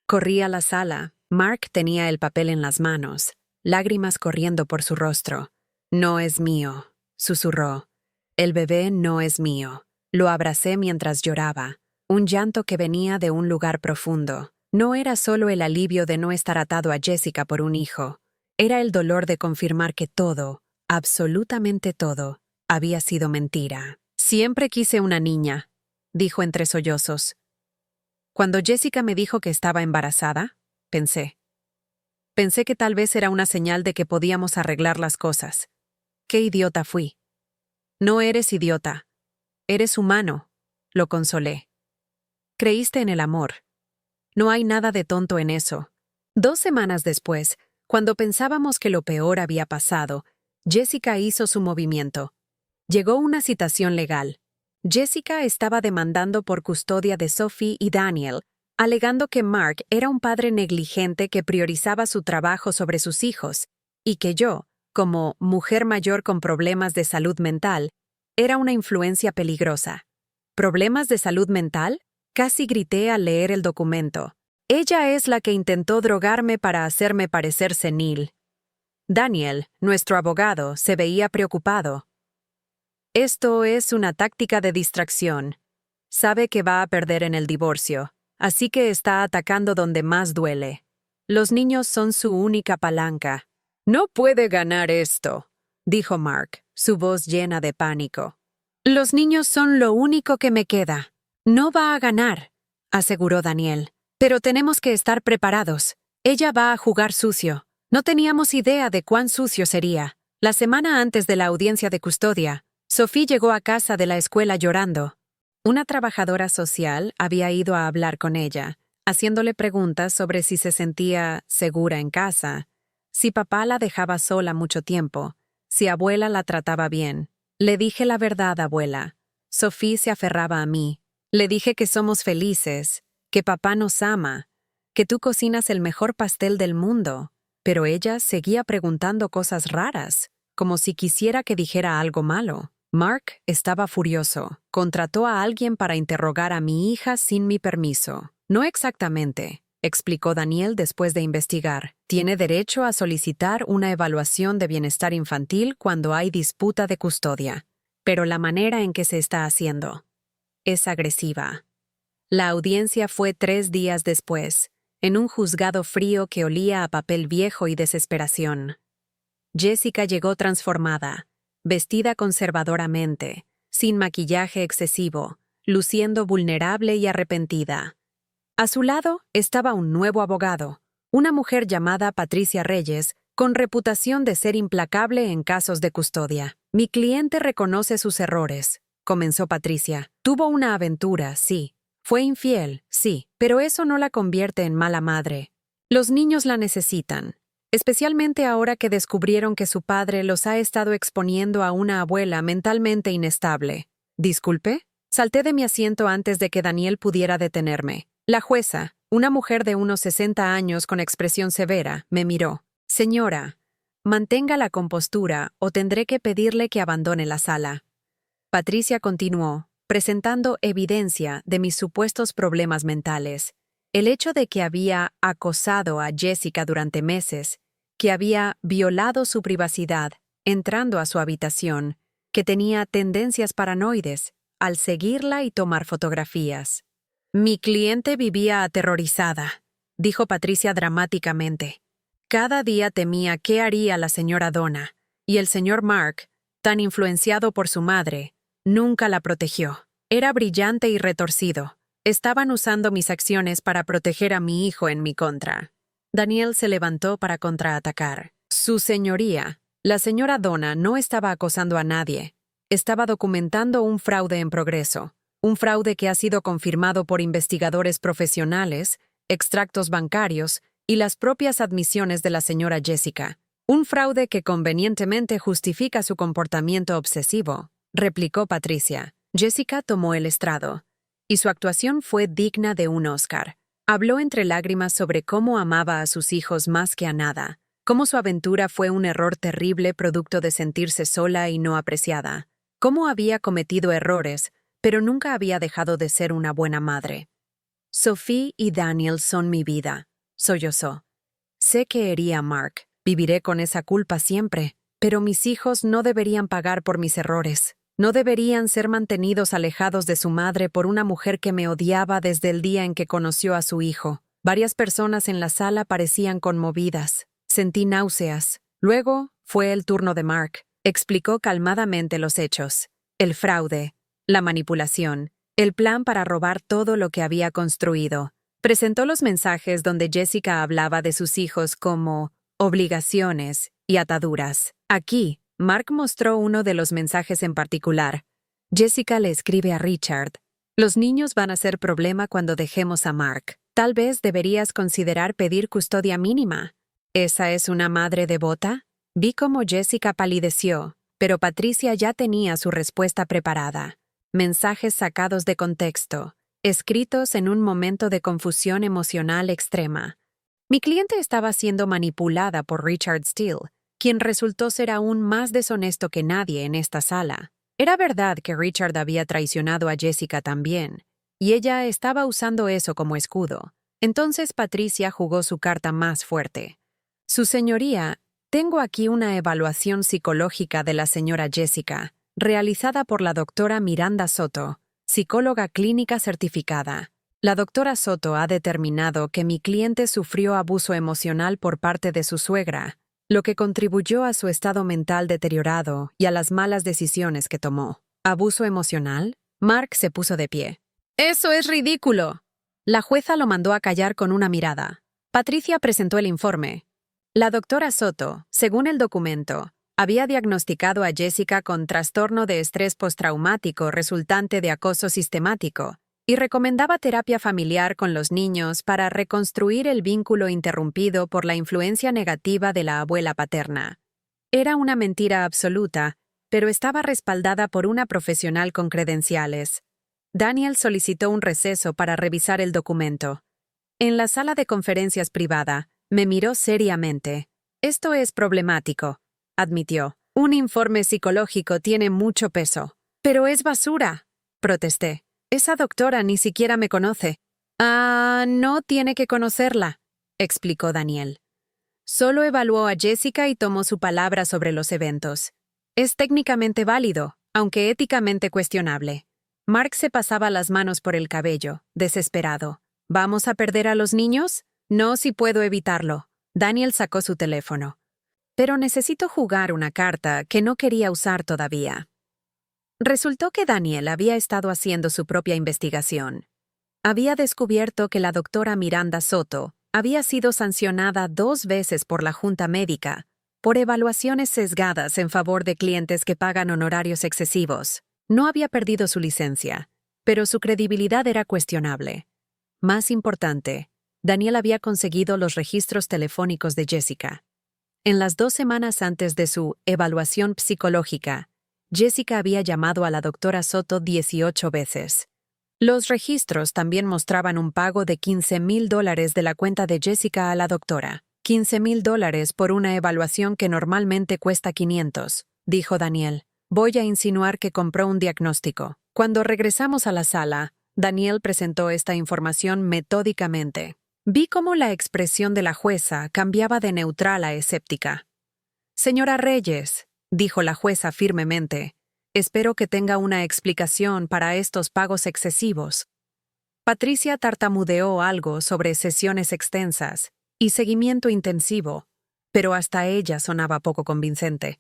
Corrí a la sala. Mark tenía el papel en las manos, lágrimas corriendo por su rostro. «No es mío», susurró. «El bebé no es mío». Lo abracé mientras lloraba, un llanto que venía de un lugar profundo. No era solo el alivio de no estar atado a Jessica por un hijo. Era el dolor de confirmar que todo, absolutamente todo, había sido mentira. «Siempre quise una niña», dijo entre sollozos. Cuando Jessica me dijo que estaba embarazada, pensé que tal vez era una señal de que podíamos arreglar las cosas. Qué idiota fui. «No eres idiota. Eres humano», lo consolé. «Creíste en el amor. No hay nada de tonto en eso». 2 semanas después, cuando pensábamos que lo peor había pasado, Jessica hizo su movimiento. Llegó una citación legal. Jessica estaba demandando por custodia de Sophie y Daniel, alegando que Mark era un padre negligente que priorizaba su trabajo sobre sus hijos, y que yo, como mujer mayor con problemas de salud mental, era una influencia peligrosa. ¿Problemas de salud mental? Casi grité al leer el documento. Ella es la que intentó drogarme para hacerme parecer senil. Daniel, nuestro abogado, se veía preocupado. «Esto es una táctica de distracción. Sabe que va a perder en el divorcio, así que está atacando donde más duele. Los niños son su única palanca». «No puede ganar esto», dijo Mark, su voz llena de pánico. «Los niños son lo único que me queda. No va a ganar», aseguró Daniel. «Pero tenemos que estar preparados. Ella va a jugar sucio». No teníamos idea de cuán sucio sería. La semana antes de la audiencia de custodia, Sophie llegó a casa de la escuela llorando. Una trabajadora social había ido a hablar con ella, haciéndole preguntas sobre si se sentía segura en casa, si papá la dejaba sola mucho tiempo, si abuela la trataba bien. Le dije la verdad, abuela. Sophie se aferraba a mí. Le dije que somos felices, que papá nos ama, que tú cocinas el mejor pastel del mundo. Pero ella seguía preguntando cosas raras, como si quisiera que dijera algo malo. Mark estaba furioso. Contrató a alguien para interrogar a mi hija sin mi permiso. «No exactamente», explicó Daniel después de investigar. «Tiene derecho a solicitar una evaluación de bienestar infantil cuando hay disputa de custodia. Pero la manera en que se está haciendo es agresiva». La audiencia fue 3 días después, en un juzgado frío que olía a papel viejo y desesperación. Jessica llegó transformada, vestida conservadoramente, sin maquillaje excesivo, luciendo vulnerable y arrepentida. A su lado estaba un nuevo abogado, una mujer llamada Patricia Reyes, con reputación de ser implacable en casos de custodia. «Mi cliente reconoce sus errores», comenzó Patricia. «Tuvo una aventura, sí, Fue infiel, sí, pero eso no la convierte en mala madre. Los niños la necesitan, especialmente ahora que descubrieron que su padre los ha estado exponiendo a una abuela mentalmente inestable. ¿Disculpe? Salté de mi asiento antes de que Daniel pudiera detenerme. La jueza, una mujer de unos 60 años con expresión severa, me miró. Señora, mantenga la compostura o tendré que pedirle que abandone la sala. Patricia continuó, presentando evidencia de mis supuestos problemas mentales. El hecho de que había acosado a Jessica durante meses, que había violado su privacidad, entrando a su habitación, que tenía tendencias paranoides, al seguirla y tomar fotografías. Mi cliente vivía aterrorizada, dijo Patricia dramáticamente. Cada día temía qué haría la señora Donna, y el señor Mark, tan influenciado por su madre, nunca la protegió. Era brillante y retorcido. Estaban usando mis acciones para proteger a mi hijo en mi contra. Daniel se levantó para contraatacar. Su señoría, la señora Donna, no estaba acosando a nadie. Estaba documentando un fraude en progreso. Un fraude que ha sido confirmado por investigadores profesionales, extractos bancarios y las propias admisiones de la señora Jessica. Un fraude que convenientemente justifica su comportamiento obsesivo, replicó Patricia. Jessica tomó el estrado, y su actuación fue digna de un Oscar. Habló entre lágrimas sobre cómo amaba a sus hijos más que a nada, cómo su aventura fue un error terrible producto de sentirse sola y no apreciada, cómo había cometido errores, pero nunca había dejado de ser una buena madre. Sophie y Daniel son mi vida, sollozó. Sé que herí a Mark, viviré con esa culpa siempre, pero mis hijos no deberían pagar por mis errores. No deberían ser mantenidos alejados de su madre por una mujer que me odiaba desde el día en que conoció a su hijo. Varias personas en la sala parecían conmovidas. Sentí náuseas. Luego fue el turno de Mark. Explicó calmadamente los hechos. El fraude, la manipulación, el plan para robar todo lo que había construido. Presentó los mensajes donde Jessica hablaba de sus hijos como obligaciones y ataduras. Aquí, Mark mostró uno de los mensajes en particular. Jessica le escribe a Richard. Los niños van a ser problema cuando dejemos a Mark. Tal vez deberías considerar pedir custodia mínima. ¿Esa es una madre devota? Vi cómo Jessica palideció, pero Patricia ya tenía su respuesta preparada. Mensajes sacados de contexto, escritos en un momento de confusión emocional extrema. Mi cliente estaba siendo manipulada por Richard Steele, quien resultó ser aún más deshonesto que nadie en esta sala. Era verdad que Richard había traicionado a Jessica también, y ella estaba usando eso como escudo. Entonces Patricia jugó su carta más fuerte. Su señoría, tengo aquí una evaluación psicológica de la señora Jessica, realizada por la doctora Miranda Soto, psicóloga clínica certificada. La doctora Soto ha determinado que mi cliente sufrió abuso emocional por parte de su suegra, lo que contribuyó a su estado mental deteriorado y a las malas decisiones que tomó. ¿Abuso emocional? Mark se puso de pie. ¡Eso es ridículo! La jueza lo mandó a callar con una mirada. Patricia presentó el informe. La doctora Soto, según el documento, había diagnosticado a Jessica con trastorno de estrés postraumático resultante de acoso sistemático y recomendaba terapia familiar con los niños para reconstruir el vínculo interrumpido por la influencia negativa de la abuela paterna. Era una mentira absoluta, pero estaba respaldada por una profesional con credenciales. Daniel solicitó un receso para revisar el documento. En la sala de conferencias privada, me miró seriamente. Esto es problemático, admitió. Un informe psicológico tiene mucho peso. Pero es basura, protesté. Esa doctora ni siquiera me conoce. No tiene que conocerla, explicó Daniel. Solo evaluó a Jessica y tomó su palabra sobre los eventos. Es técnicamente válido, aunque éticamente cuestionable. Mark se pasaba las manos por el cabello, desesperado. ¿Vamos a perder a los niños? No, si puedo evitarlo. Daniel sacó su teléfono. Pero necesito jugar una carta que no quería usar todavía. Resultó que Daniel había estado haciendo su propia investigación. Había descubierto que la doctora Miranda Soto había sido sancionada 2 veces por la Junta Médica por evaluaciones sesgadas en favor de clientes que pagan honorarios excesivos. No había perdido su licencia. pero su credibilidad era cuestionable. Más importante, Daniel había conseguido los registros telefónicos de Jessica. En las 2 semanas antes de su evaluación psicológica, Jessica había llamado a la doctora Soto 18 veces. Los registros también mostraban un pago de $15,000 de la cuenta de Jessica a la doctora. $15,000 por una evaluación que normalmente cuesta 500, dijo Daniel. Voy a insinuar que compró un diagnóstico. Cuando regresamos a la sala, Daniel presentó esta información metódicamente. Vi cómo la expresión de la jueza cambiaba de neutral a escéptica. Señora Reyes, dijo la jueza firmemente, espero que tenga una explicación para estos pagos excesivos. Patricia tartamudeó algo sobre sesiones extensas y seguimiento intensivo, pero hasta ella sonaba poco convincente.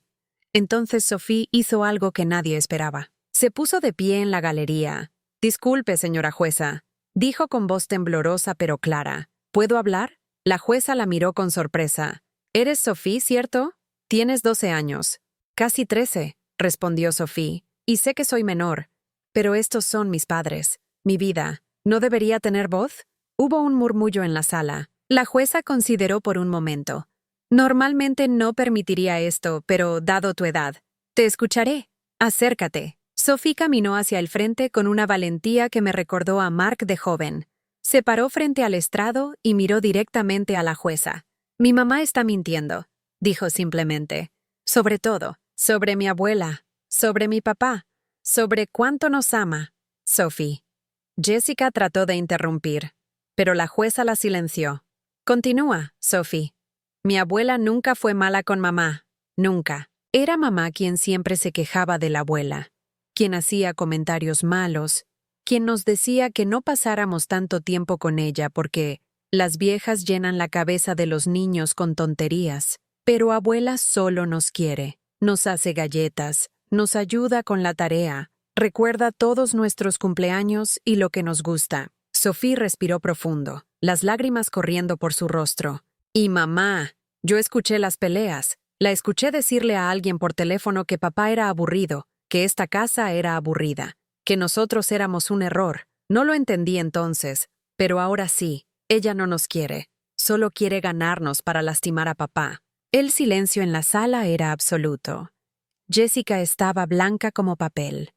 Entonces Sophie hizo algo que nadie esperaba. Se puso de pie en la galería. Disculpe, señora jueza, dijo con voz temblorosa pero clara. ¿Puedo hablar? La jueza la miró con sorpresa. ¿Eres Sophie, cierto? Tienes 12 años. Casi 13, respondió Sophie, y sé que soy menor, pero estos son mis padres. Mi vida, ¿no debería tener voz? Hubo un murmullo en la sala. La jueza consideró por un momento. Normalmente no permitiría esto, pero dado tu edad, te escucharé. Acércate. Sophie caminó hacia el frente con una valentía que me recordó a Mark de joven. Se paró frente al estrado y miró directamente a la jueza. Mi mamá está mintiendo, dijo simplemente. Sobre todo, sobre mi abuela, sobre mi papá, sobre cuánto nos ama. Sophie. Jessica trató de interrumpir, pero la jueza la silenció. Continúa, Sophie. Mi abuela nunca fue mala con mamá. Nunca. Era mamá quien siempre se quejaba de la abuela, quien hacía comentarios malos, quien nos decía que no pasáramos tanto tiempo con ella porque las viejas llenan la cabeza de los niños con tonterías, pero abuela solo nos quiere, nos hace galletas, nos ayuda con la tarea, recuerda todos nuestros cumpleaños y lo que nos gusta. Sophie respiró profundo, las lágrimas corriendo por su rostro. Y mamá, yo escuché las peleas, la escuché decirle a alguien por teléfono que papá era aburrido, que esta casa era aburrida, que nosotros éramos un error. No lo entendí entonces, pero ahora sí, ella no nos quiere, solo quiere ganarnos para lastimar a papá. El silencio en la sala era absoluto. Jessica estaba blanca como papel.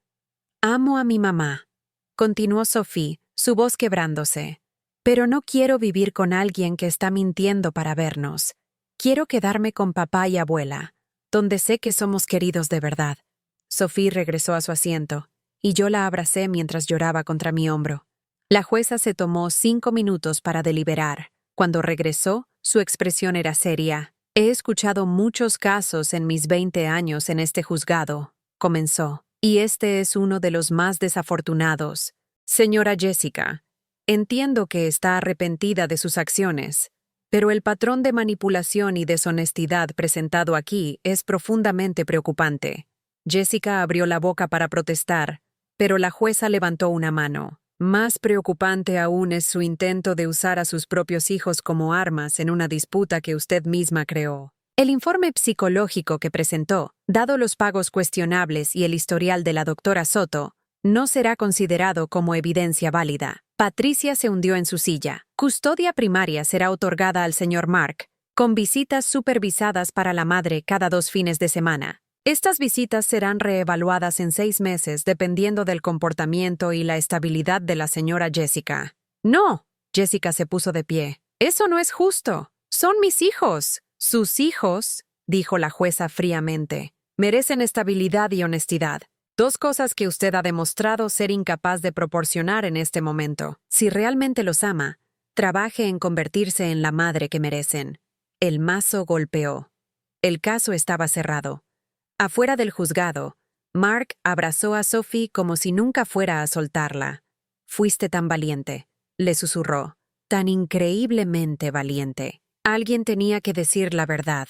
Amo a mi mamá, continuó Sophie, su voz quebrándose. Pero no quiero vivir con alguien que está mintiendo para vernos. Quiero quedarme con papá y abuela, donde sé que somos queridos de verdad. Sophie regresó a su asiento, y yo la abracé mientras lloraba contra mi hombro. La jueza se tomó 5 minutos para deliberar. Cuando regresó, su expresión era seria. He escuchado muchos casos en mis 20 años en este juzgado, comenzó, y este es uno de los más desafortunados. Señora Jessica, entiendo que está arrepentida de sus acciones, pero el patrón de manipulación y deshonestidad presentado aquí es profundamente preocupante. Jessica abrió la boca para protestar, pero la jueza levantó una mano. Más preocupante aún es su intento de usar a sus propios hijos como armas en una disputa que usted misma creó. El informe psicológico que presentó, dado los pagos cuestionables y el historial de la doctora Soto, no será considerado como evidencia válida. Patricia se hundió en su silla. Custodia primaria será otorgada al señor Mark, con visitas supervisadas para la madre cada 2 fines de semana. Estas visitas serán reevaluadas en 6 meses dependiendo del comportamiento y la estabilidad de la señora Jessica. No, Jessica se puso de pie. Eso no es justo. Son mis hijos. Sus hijos, dijo la jueza fríamente, merecen estabilidad y honestidad. 2 cosas que usted ha demostrado ser incapaz de proporcionar en este momento. Si realmente los ama, trabaje en convertirse en la madre que merecen. El mazo golpeó. El caso estaba cerrado. Afuera del juzgado, Mark abrazó a Sophie como si nunca fuera a soltarla. Fuiste tan valiente, le susurró, tan increíblemente valiente. Alguien tenía que decir la verdad,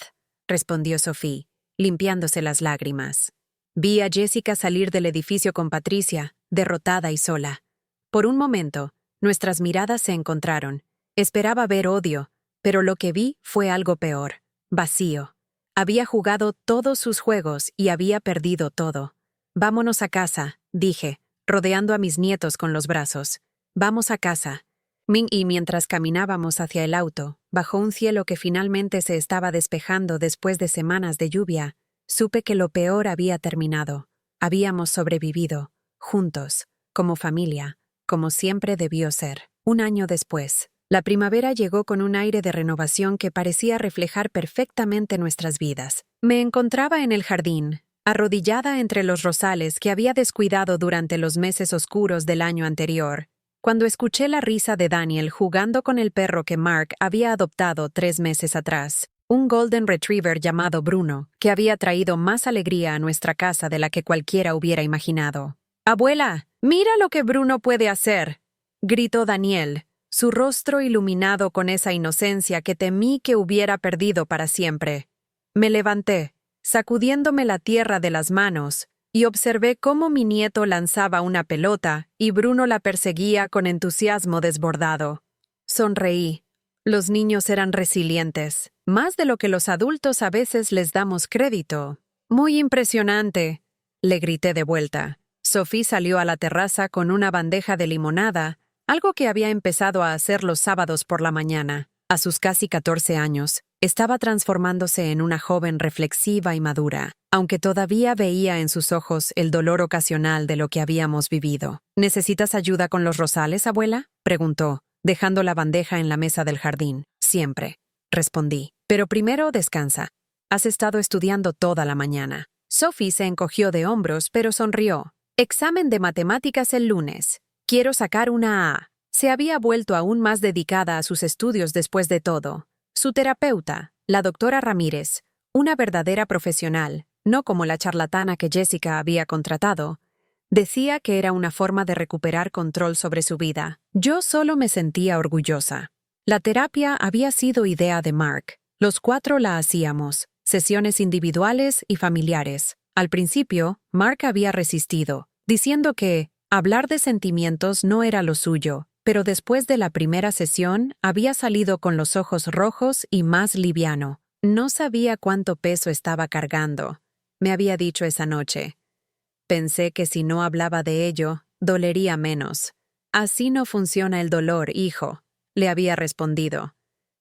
respondió Sophie, limpiándose las lágrimas. Vi a Jessica salir del edificio con Patricia, derrotada y sola. Por un momento, nuestras miradas se encontraron. Esperaba ver odio, pero lo que vi fue algo peor, vacío. Había jugado todos sus juegos y había perdido todo. Vámonos a casa, dije, rodeando a mis nietos con los brazos. Vamos a casa. Y mientras caminábamos hacia el auto, bajo un cielo que finalmente se estaba despejando después de semanas de lluvia, supe que lo peor había terminado. Habíamos sobrevivido, juntos, como familia, como siempre debió ser. Un año después, la primavera llegó con un aire de renovación que parecía reflejar perfectamente nuestras vidas. Me encontraba en el jardín, arrodillada entre los rosales que había descuidado durante los meses oscuros del año anterior, cuando escuché la risa de Daniel jugando con el perro que Mark había adoptado 3 meses atrás, un Golden Retriever llamado Bruno, que había traído más alegría a nuestra casa de la que cualquiera hubiera imaginado. «Abuela, mira lo que Bruno puede hacer», gritó Daniel, su rostro iluminado con esa inocencia que temí que hubiera perdido para siempre. Me levanté, sacudiéndome la tierra de las manos, y observé cómo mi nieto lanzaba una pelota y Bruno la perseguía con entusiasmo desbordado. Sonreí. Los niños eran resilientes, más de lo que los adultos a veces les damos crédito. «Muy impresionante», le grité de vuelta. Sophie salió a la terraza con una bandeja de limonada, algo que había empezado a hacer los sábados por la mañana. A sus casi 14 años, estaba transformándose en una joven reflexiva y madura, aunque todavía veía en sus ojos el dolor ocasional de lo que habíamos vivido. «¿Necesitas ayuda con los rosales, abuela?», preguntó, dejando la bandeja en la mesa del jardín. «Siempre», respondí. «Pero primero descansa. Has estado estudiando toda la mañana». Sophie se encogió de hombros, pero sonrió. «Examen de matemáticas el lunes. Quiero sacar una A». Se había vuelto aún más dedicada a sus estudios después de todo. Su terapeuta, la doctora Ramírez, una verdadera profesional, no como la charlatana que Jessica había contratado, decía que era una forma de recuperar control sobre su vida. Yo solo me sentía orgullosa. La terapia había sido idea de Mark. Los 4 la hacíamos, sesiones individuales y familiares. Al principio, Mark había resistido, diciendo que hablar de sentimientos no era lo suyo, pero después de la primera sesión había salido con los ojos rojos y más liviano. No sabía cuánto peso estaba cargando, me había dicho esa noche. Pensé que si no hablaba de ello, dolería menos. «Así no funciona el dolor, hijo», le había respondido.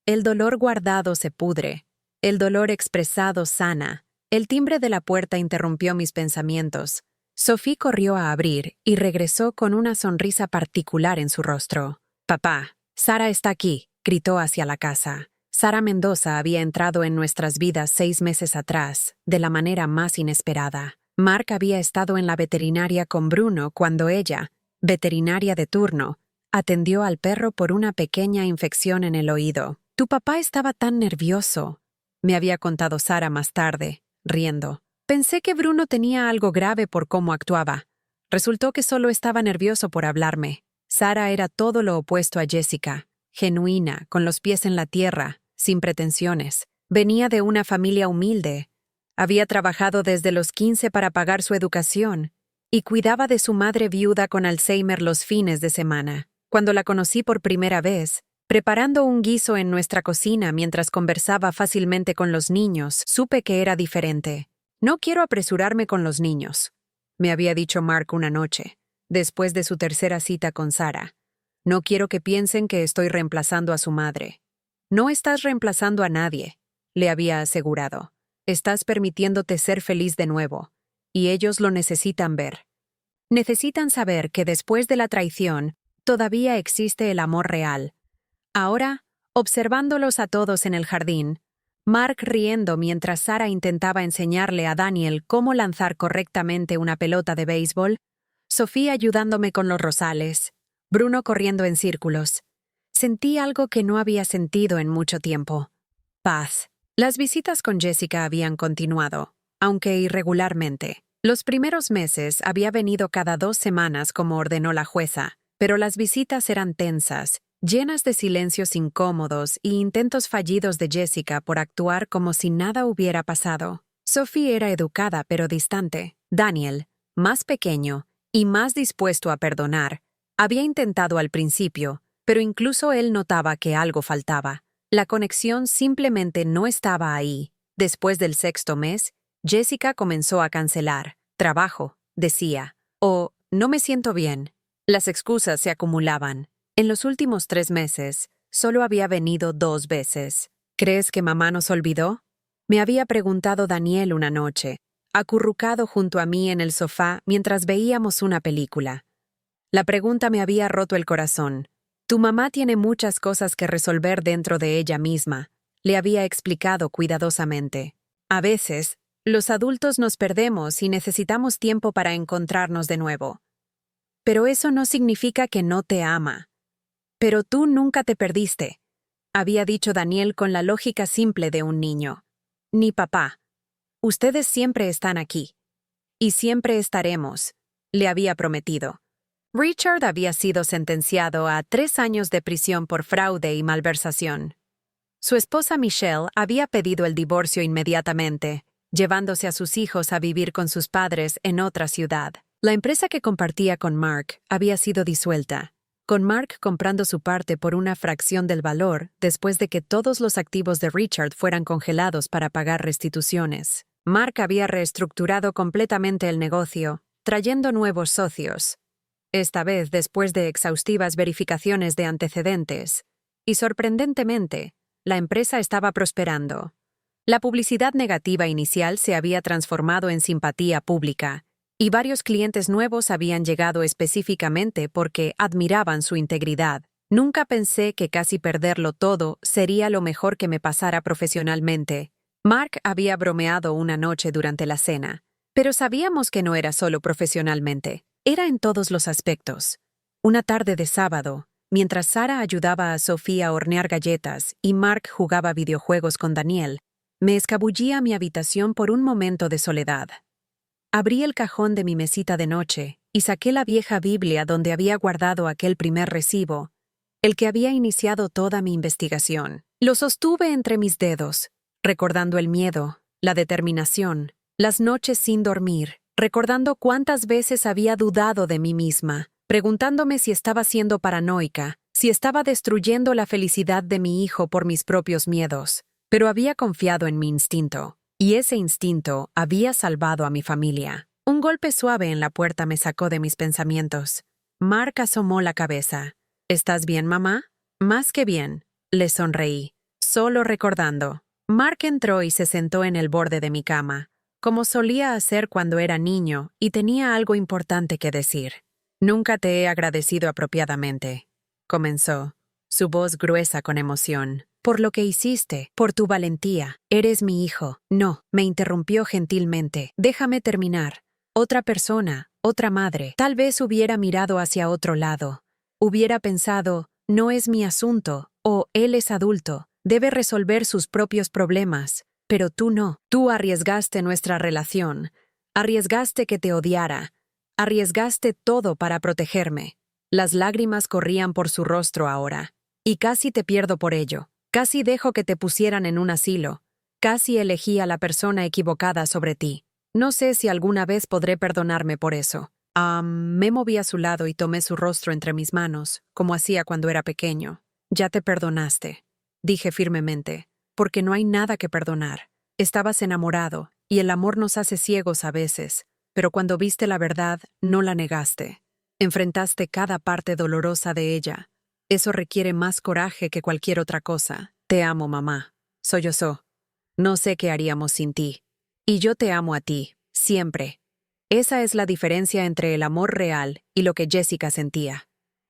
«El dolor guardado se pudre. El dolor expresado sana». El timbre de la puerta interrumpió mis pensamientos. Sophie corrió a abrir y regresó con una sonrisa particular en su rostro. «Papá, Sara está aquí», gritó hacia la casa. Sara Mendoza había entrado en nuestras vidas 6 meses atrás, de la manera más inesperada. Mark había estado en la veterinaria con Bruno cuando ella, veterinaria de turno, atendió al perro por una pequeña infección en el oído. «Tu papá estaba tan nervioso», me había contado Sara más tarde, riendo. «Pensé que Bruno tenía algo grave por cómo actuaba. Resultó que solo estaba nervioso por hablarme». Sara era todo lo opuesto a Jessica, genuina, con los pies en la tierra, sin pretensiones. Venía de una familia humilde. Había trabajado desde los 15 para pagar su educación y cuidaba de su madre viuda con Alzheimer los fines de semana. Cuando la conocí por primera vez, preparando un guiso en nuestra cocina mientras conversaba fácilmente con los niños, supe que era diferente. «No quiero apresurarme con los niños», me había dicho Mark una noche, después de su tercera cita con Sara. «No quiero que piensen que estoy reemplazando a su madre». «No estás reemplazando a nadie», le había asegurado. «Estás permitiéndote ser feliz de nuevo, y ellos lo necesitan ver. Necesitan saber que después de la traición, todavía existe el amor real». Ahora, observándolos a todos en el jardín, Mark riendo mientras Sara intentaba enseñarle a Daniel cómo lanzar correctamente una pelota de béisbol, Sofía ayudándome con los rosales, Bruno corriendo en círculos. Sentí algo que no había sentido en mucho tiempo. Paz. Las visitas con Jessica habían continuado, aunque irregularmente. Los primeros meses había venido cada 2 semanas como ordenó la jueza, pero las visitas eran tensas, llenas de silencios incómodos y intentos fallidos de Jessica por actuar como si nada hubiera pasado. Sophie era educada pero distante. Daniel, más pequeño y más dispuesto a perdonar, había intentado al principio, pero incluso él notaba que algo faltaba. La conexión simplemente no estaba ahí. Después del 6º mes, Jessica comenzó a cancelar. «Trabajo», decía, o no me siento bien. Las excusas se acumulaban. En los últimos 3 meses, solo había venido 2 veces. ¿Crees que mamá nos olvidó? Me había preguntado Daniel una noche, acurrucado junto a mí en el sofá mientras veíamos una película. La pregunta me había roto el corazón. Tu mamá tiene muchas cosas que resolver dentro de ella misma, le había explicado cuidadosamente. A veces, los adultos nos perdemos y necesitamos tiempo para encontrarnos de nuevo. Pero eso no significa que no te ama. Pero tú nunca te perdiste, había dicho Daniel con la lógica simple de un niño. Ni papá. Ustedes siempre están aquí. Y siempre estaremos, le había prometido. Richard había sido sentenciado a 3 años de prisión por fraude y malversación. Su esposa Michelle había pedido el divorcio inmediatamente, llevándose a sus hijos a vivir con sus padres en otra ciudad. La empresa que compartía con Mark había sido disuelta, con Mark comprando su parte por una fracción del valor después de que todos los activos de Richard fueran congelados para pagar restituciones. Mark había reestructurado completamente el negocio, trayendo nuevos socios, esta vez después de exhaustivas verificaciones de antecedentes, y sorprendentemente, la empresa estaba prosperando. La publicidad negativa inicial se había transformado en simpatía pública, y varios clientes nuevos habían llegado específicamente porque admiraban su integridad. Nunca pensé que casi perderlo todo sería lo mejor que me pasara profesionalmente. Mark había bromeado una noche durante la cena, pero sabíamos que no era solo profesionalmente, era en todos los aspectos. Una tarde de sábado, mientras Sara ayudaba a Sofía a hornear galletas y Mark jugaba videojuegos con Daniel, me escabullí a mi habitación por un momento de soledad. Abrí el cajón de mi mesita de noche y saqué la vieja Biblia donde había guardado aquel primer recibo, el que había iniciado toda mi investigación. Lo sostuve entre mis dedos, recordando el miedo, la determinación, las noches sin dormir, recordando cuántas veces había dudado de mí misma, preguntándome si estaba siendo paranoica, si estaba destruyendo la felicidad de mi hijo por mis propios miedos. Pero había confiado en mi instinto, y ese instinto había salvado a mi familia. Un golpe suave en la puerta me sacó de mis pensamientos. Mark asomó la cabeza. ¿Estás bien, mamá? Más que bien, le sonreí, solo recordando. Mark entró y se sentó en el borde de mi cama, como solía hacer cuando era niño y tenía algo importante que decir. Nunca te he agradecido apropiadamente, comenzó, su voz gruesa con emoción. Por lo que hiciste, por tu valentía. Eres mi hijo. No, me interrumpió gentilmente. Déjame terminar. Otra persona, otra madre, tal vez hubiera mirado hacia otro lado. Hubiera pensado, no es mi asunto, o él es adulto, debe resolver sus propios problemas. Pero tú no. Tú arriesgaste nuestra relación. Arriesgaste que te odiara. Arriesgaste todo para protegerme. Las lágrimas corrían por su rostro ahora. Y casi te pierdo por ello. Casi dejo que te pusieran en un asilo. Casi elegí a la persona equivocada sobre ti. No sé si alguna vez podré perdonarme por eso. Me moví a su lado y tomé su rostro entre mis manos, como hacía cuando era pequeño. Ya te perdonaste, dije firmemente, porque no hay nada que perdonar. Estabas enamorado, y el amor nos hace ciegos a veces, pero cuando viste la verdad, no la negaste. Enfrentaste cada parte dolorosa de ella. Eso requiere más coraje que cualquier otra cosa. Te amo, mamá, sollozó. No sé qué haríamos sin ti. Y yo te amo a ti, siempre. Esa es la diferencia entre el amor real y lo que Jessica sentía.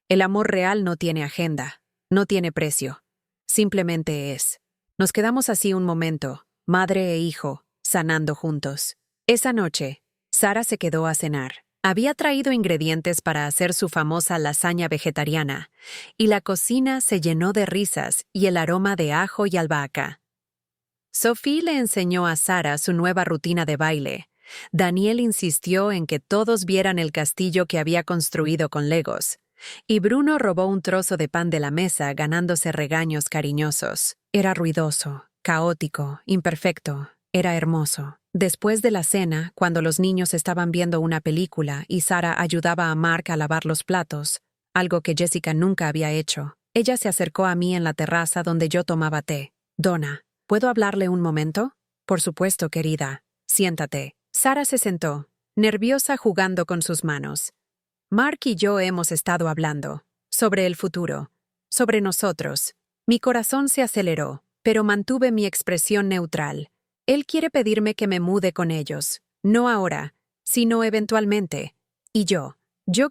El amor real no tiene agenda, no tiene precio. Simplemente es. Nos quedamos así un momento, madre e hijo, sanando juntos. Esa noche, Sara se quedó a cenar. Había traído ingredientes para hacer su famosa lasaña vegetariana, y la cocina se llenó de risas y el aroma de ajo y albahaca. Sophie le enseñó a Sara su nueva rutina de baile. Daniel insistió en que todos vieran el castillo que había construido con Legos, y Bruno robó un trozo de pan de la mesa ganándose regaños cariñosos. Era ruidoso, caótico, imperfecto, era hermoso. Después de la cena, cuando los niños estaban viendo una película y Sara ayudaba a Mark a lavar los platos, algo que Jessica nunca había hecho, ella se acercó a mí en la terraza donde yo tomaba té. Donna, ¿puedo hablarle un momento? Por supuesto, querida. Siéntate. Sara se sentó, nerviosa jugando con sus manos. Mark y yo hemos estado hablando sobre el futuro, sobre nosotros. Mi corazón se aceleró, pero mantuve mi expresión neutral. Él quiere pedirme que me mude con ellos, no ahora, sino eventualmente. Y yo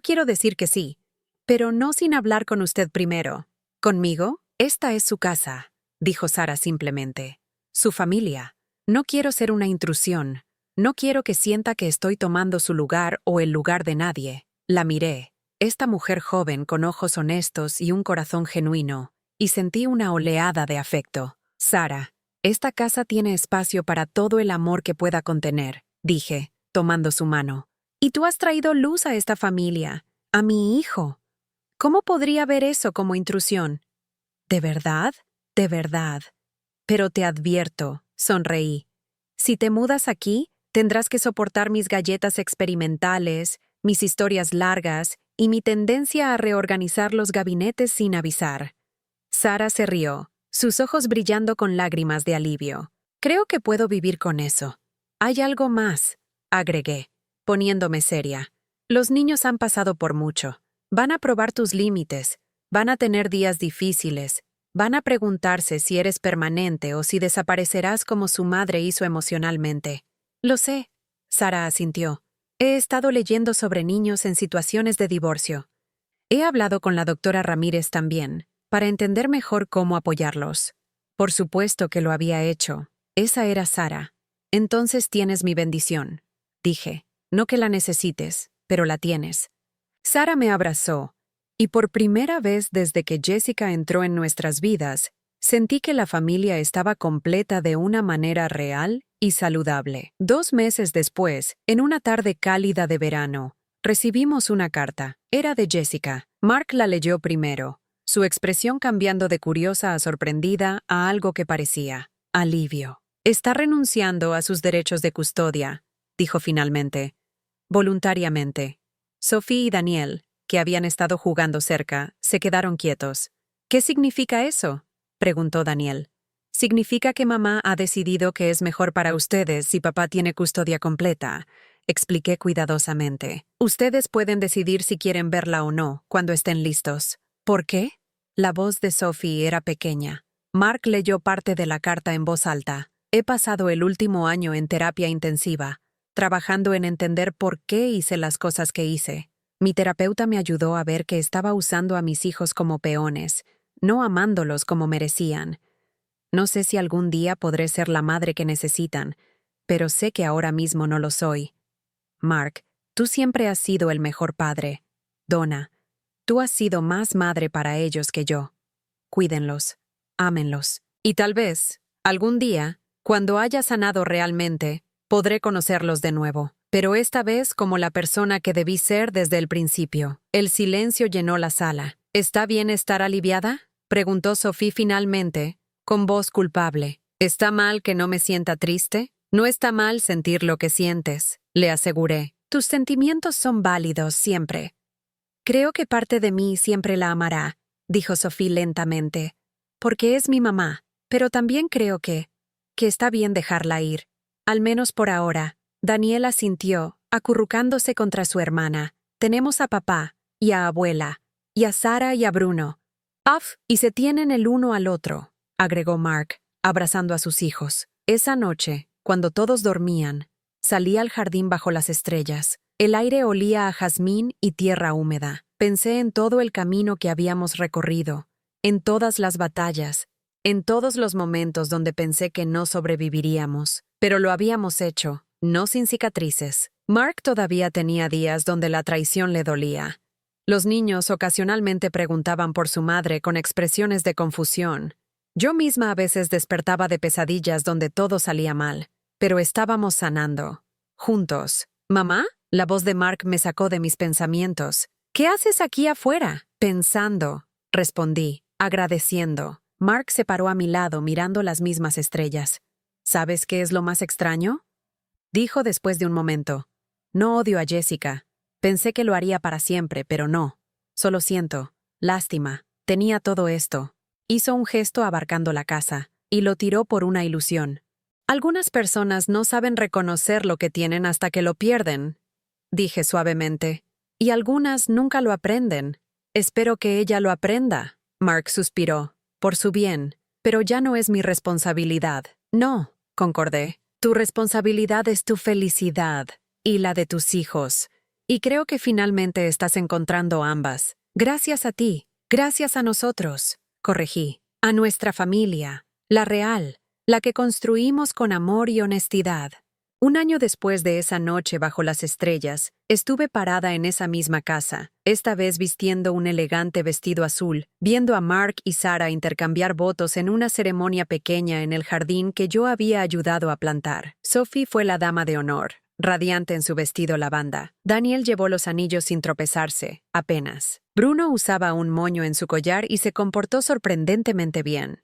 quiero decir que sí, pero no sin hablar con usted primero. ¿Conmigo? Esta es su casa, dijo Sara simplemente. Su familia. No quiero ser una intrusión. No quiero que sienta que estoy tomando su lugar o el lugar de nadie. La miré, esta mujer joven con ojos honestos y un corazón genuino, y sentí una oleada de afecto. Sara, esta casa tiene espacio para todo el amor que pueda contener, dije, tomando su mano. Y tú has traído luz a esta familia, a mi hijo. ¿Cómo podría ver eso como intrusión? ¿De verdad? De verdad. Pero te advierto, sonreí. Si te mudas aquí, tendrás que soportar mis galletas experimentales, mis historias largas y mi tendencia a reorganizar los gabinetes sin avisar. Sara se rió, sus ojos brillando con lágrimas de alivio. Creo que puedo vivir con eso. Hay algo más, agregué, poniéndome seria. Los niños han pasado por mucho. Van a probar tus límites. Van a tener días difíciles. Van a preguntarse si eres permanente o si desaparecerás como su madre hizo emocionalmente. Lo sé, Sara asintió. He estado leyendo sobre niños en situaciones de divorcio. He hablado con la doctora Ramírez también, para entender mejor cómo apoyarlos. Por supuesto que lo había hecho. Esa era Sara. Entonces tienes mi bendición, dije. No que la necesites, pero la tienes. Sara me abrazó, y por primera vez desde que Jessica entró en nuestras vidas, sentí que la familia estaba completa de una manera real y saludable. 2 meses después, en una tarde cálida de verano, recibimos una carta. Era de Jessica. Mark la leyó primero, su expresión cambiando de curiosa a sorprendida a algo que parecía alivio. Está renunciando a sus derechos de custodia, dijo finalmente. Voluntariamente. Sophie y Daniel, que habían estado jugando cerca, se quedaron quietos. ¿Qué significa eso?, preguntó Daniel. Significa que mamá ha decidido que es mejor para ustedes si papá tiene custodia completa, expliqué cuidadosamente. Ustedes pueden decidir si quieren verla o no, cuando estén listos. ¿Por qué? La voz de Sophie era pequeña. Mark leyó parte de la carta en voz alta. He pasado el último año en terapia intensiva, trabajando en entender por qué hice las cosas que hice. Mi terapeuta me ayudó a ver que estaba usando a mis hijos como peones, no amándolos como merecían. No sé si algún día podré ser la madre que necesitan, pero sé que ahora mismo no lo soy. Mark, tú siempre has sido el mejor padre. Donna, tú has sido más madre para ellos que yo. Cuídenlos, ámenlos. Y tal vez, algún día, cuando haya sanado realmente, podré conocerlos de nuevo. Pero esta vez como la persona que debí ser desde el principio. El silencio llenó la sala. ¿Está bien estar aliviada?, preguntó Sophie finalmente, con voz culpable. ¿Está mal que no me sienta triste? No está mal sentir lo que sientes, le aseguré. Tus sentimientos son válidos siempre. Creo que parte de mí siempre la amará, dijo Sophie lentamente, porque es mi mamá, pero también creo que está bien dejarla ir. Al menos por ahora. Daniela asintió, acurrucándose contra su hermana. Tenemos a papá, y a abuela, y a Sara y a Bruno. Y se tienen el uno al otro, agregó Mark, abrazando a sus hijos. Esa noche, cuando todos dormían, salí al jardín bajo las estrellas. El aire olía a jazmín y tierra húmeda. Pensé en todo el camino que habíamos recorrido, en todas las batallas, en todos los momentos donde pensé que no sobreviviríamos. Pero lo habíamos hecho. No sin cicatrices. Mark todavía tenía días donde la traición le dolía. Los niños ocasionalmente preguntaban por su madre con expresiones de confusión. Yo misma a veces despertaba de pesadillas donde todo salía mal. Pero estábamos sanando. Juntos. ¿Mamá? La voz de Mark me sacó de mis pensamientos. ¿Qué haces aquí afuera? Pensando, respondí, agradeciendo. Mark se paró a mi lado mirando las mismas estrellas. ¿Sabes qué es lo más extraño?, dijo después de un momento. No odio a Jessica. Pensé que lo haría para siempre, pero no. Solo siento. Lástima. Tenía todo esto. Hizo un gesto abarcando la casa, y lo tiró por una ilusión. Algunas personas no saben reconocer lo que tienen hasta que lo pierden, dije suavemente. Y algunas nunca lo aprenden. Espero que ella lo aprenda. Mark suspiró. Por su bien. Pero ya no es mi responsabilidad. No, concordé. Tu responsabilidad es tu felicidad y la de tus hijos. Y creo que finalmente estás encontrando ambas. Gracias a ti, gracias a nosotros, corregí, a nuestra familia, la real, la que construimos con amor y honestidad. Un año después de esa noche bajo las estrellas, estuve parada en esa misma casa, esta vez vistiendo un elegante vestido azul, viendo a Mark y Sarah intercambiar votos en una ceremonia pequeña en el jardín que yo había ayudado a plantar. Sophie fue la dama de honor, radiante en su vestido lavanda. Daniel llevó los anillos sin tropezarse, apenas. Bruno usaba un moño en su collar y se comportó sorprendentemente bien.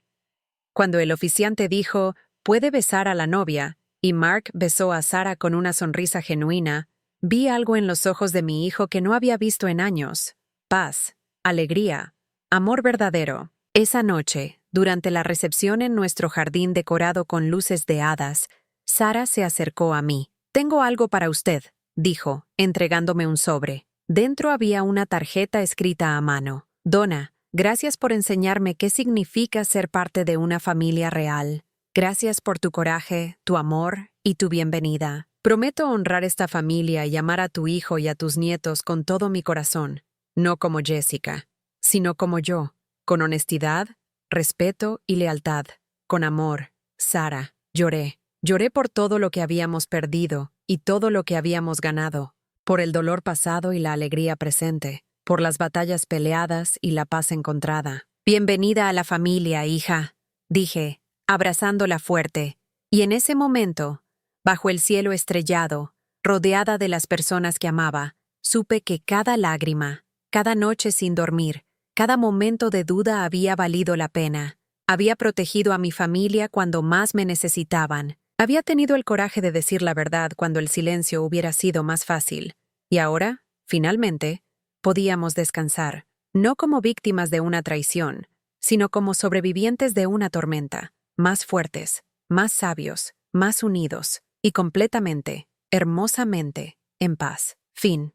Cuando el oficiante dijo, «Puede besar a la novia», y Mark besó a Sarah con una sonrisa genuina, vi algo en los ojos de mi hijo que no había visto en años. Paz, alegría, amor verdadero. Esa noche, durante la recepción en nuestro jardín decorado con luces de hadas, Sarah se acercó a mí. «Tengo algo para usted», dijo, entregándome un sobre. Dentro había una tarjeta escrita a mano. «Donna, gracias por enseñarme qué significa ser parte de una familia real. Gracias por tu coraje, tu amor y tu bienvenida. Prometo honrar esta familia y amar a tu hijo y a tus nietos con todo mi corazón, no como Jessica, sino como yo, con honestidad, respeto y lealtad, con amor. Sarah». Lloré. Lloré por todo lo que habíamos perdido y todo lo que habíamos ganado, por el dolor pasado y la alegría presente, por las batallas peleadas y la paz encontrada. «Bienvenida a la familia, hija», dije, abrazándola fuerte, y en ese momento, bajo el cielo estrellado, rodeada de las personas que amaba, supe que cada lágrima, cada noche sin dormir, cada momento de duda había valido la pena. Había protegido a mi familia cuando más me necesitaban. Había tenido el coraje de decir la verdad cuando el silencio hubiera sido más fácil. Y ahora, finalmente, podíamos descansar, no como víctimas de una traición, sino como sobrevivientes de una tormenta. Más fuertes, más sabios, más unidos, y completamente, hermosamente, en paz. Fin.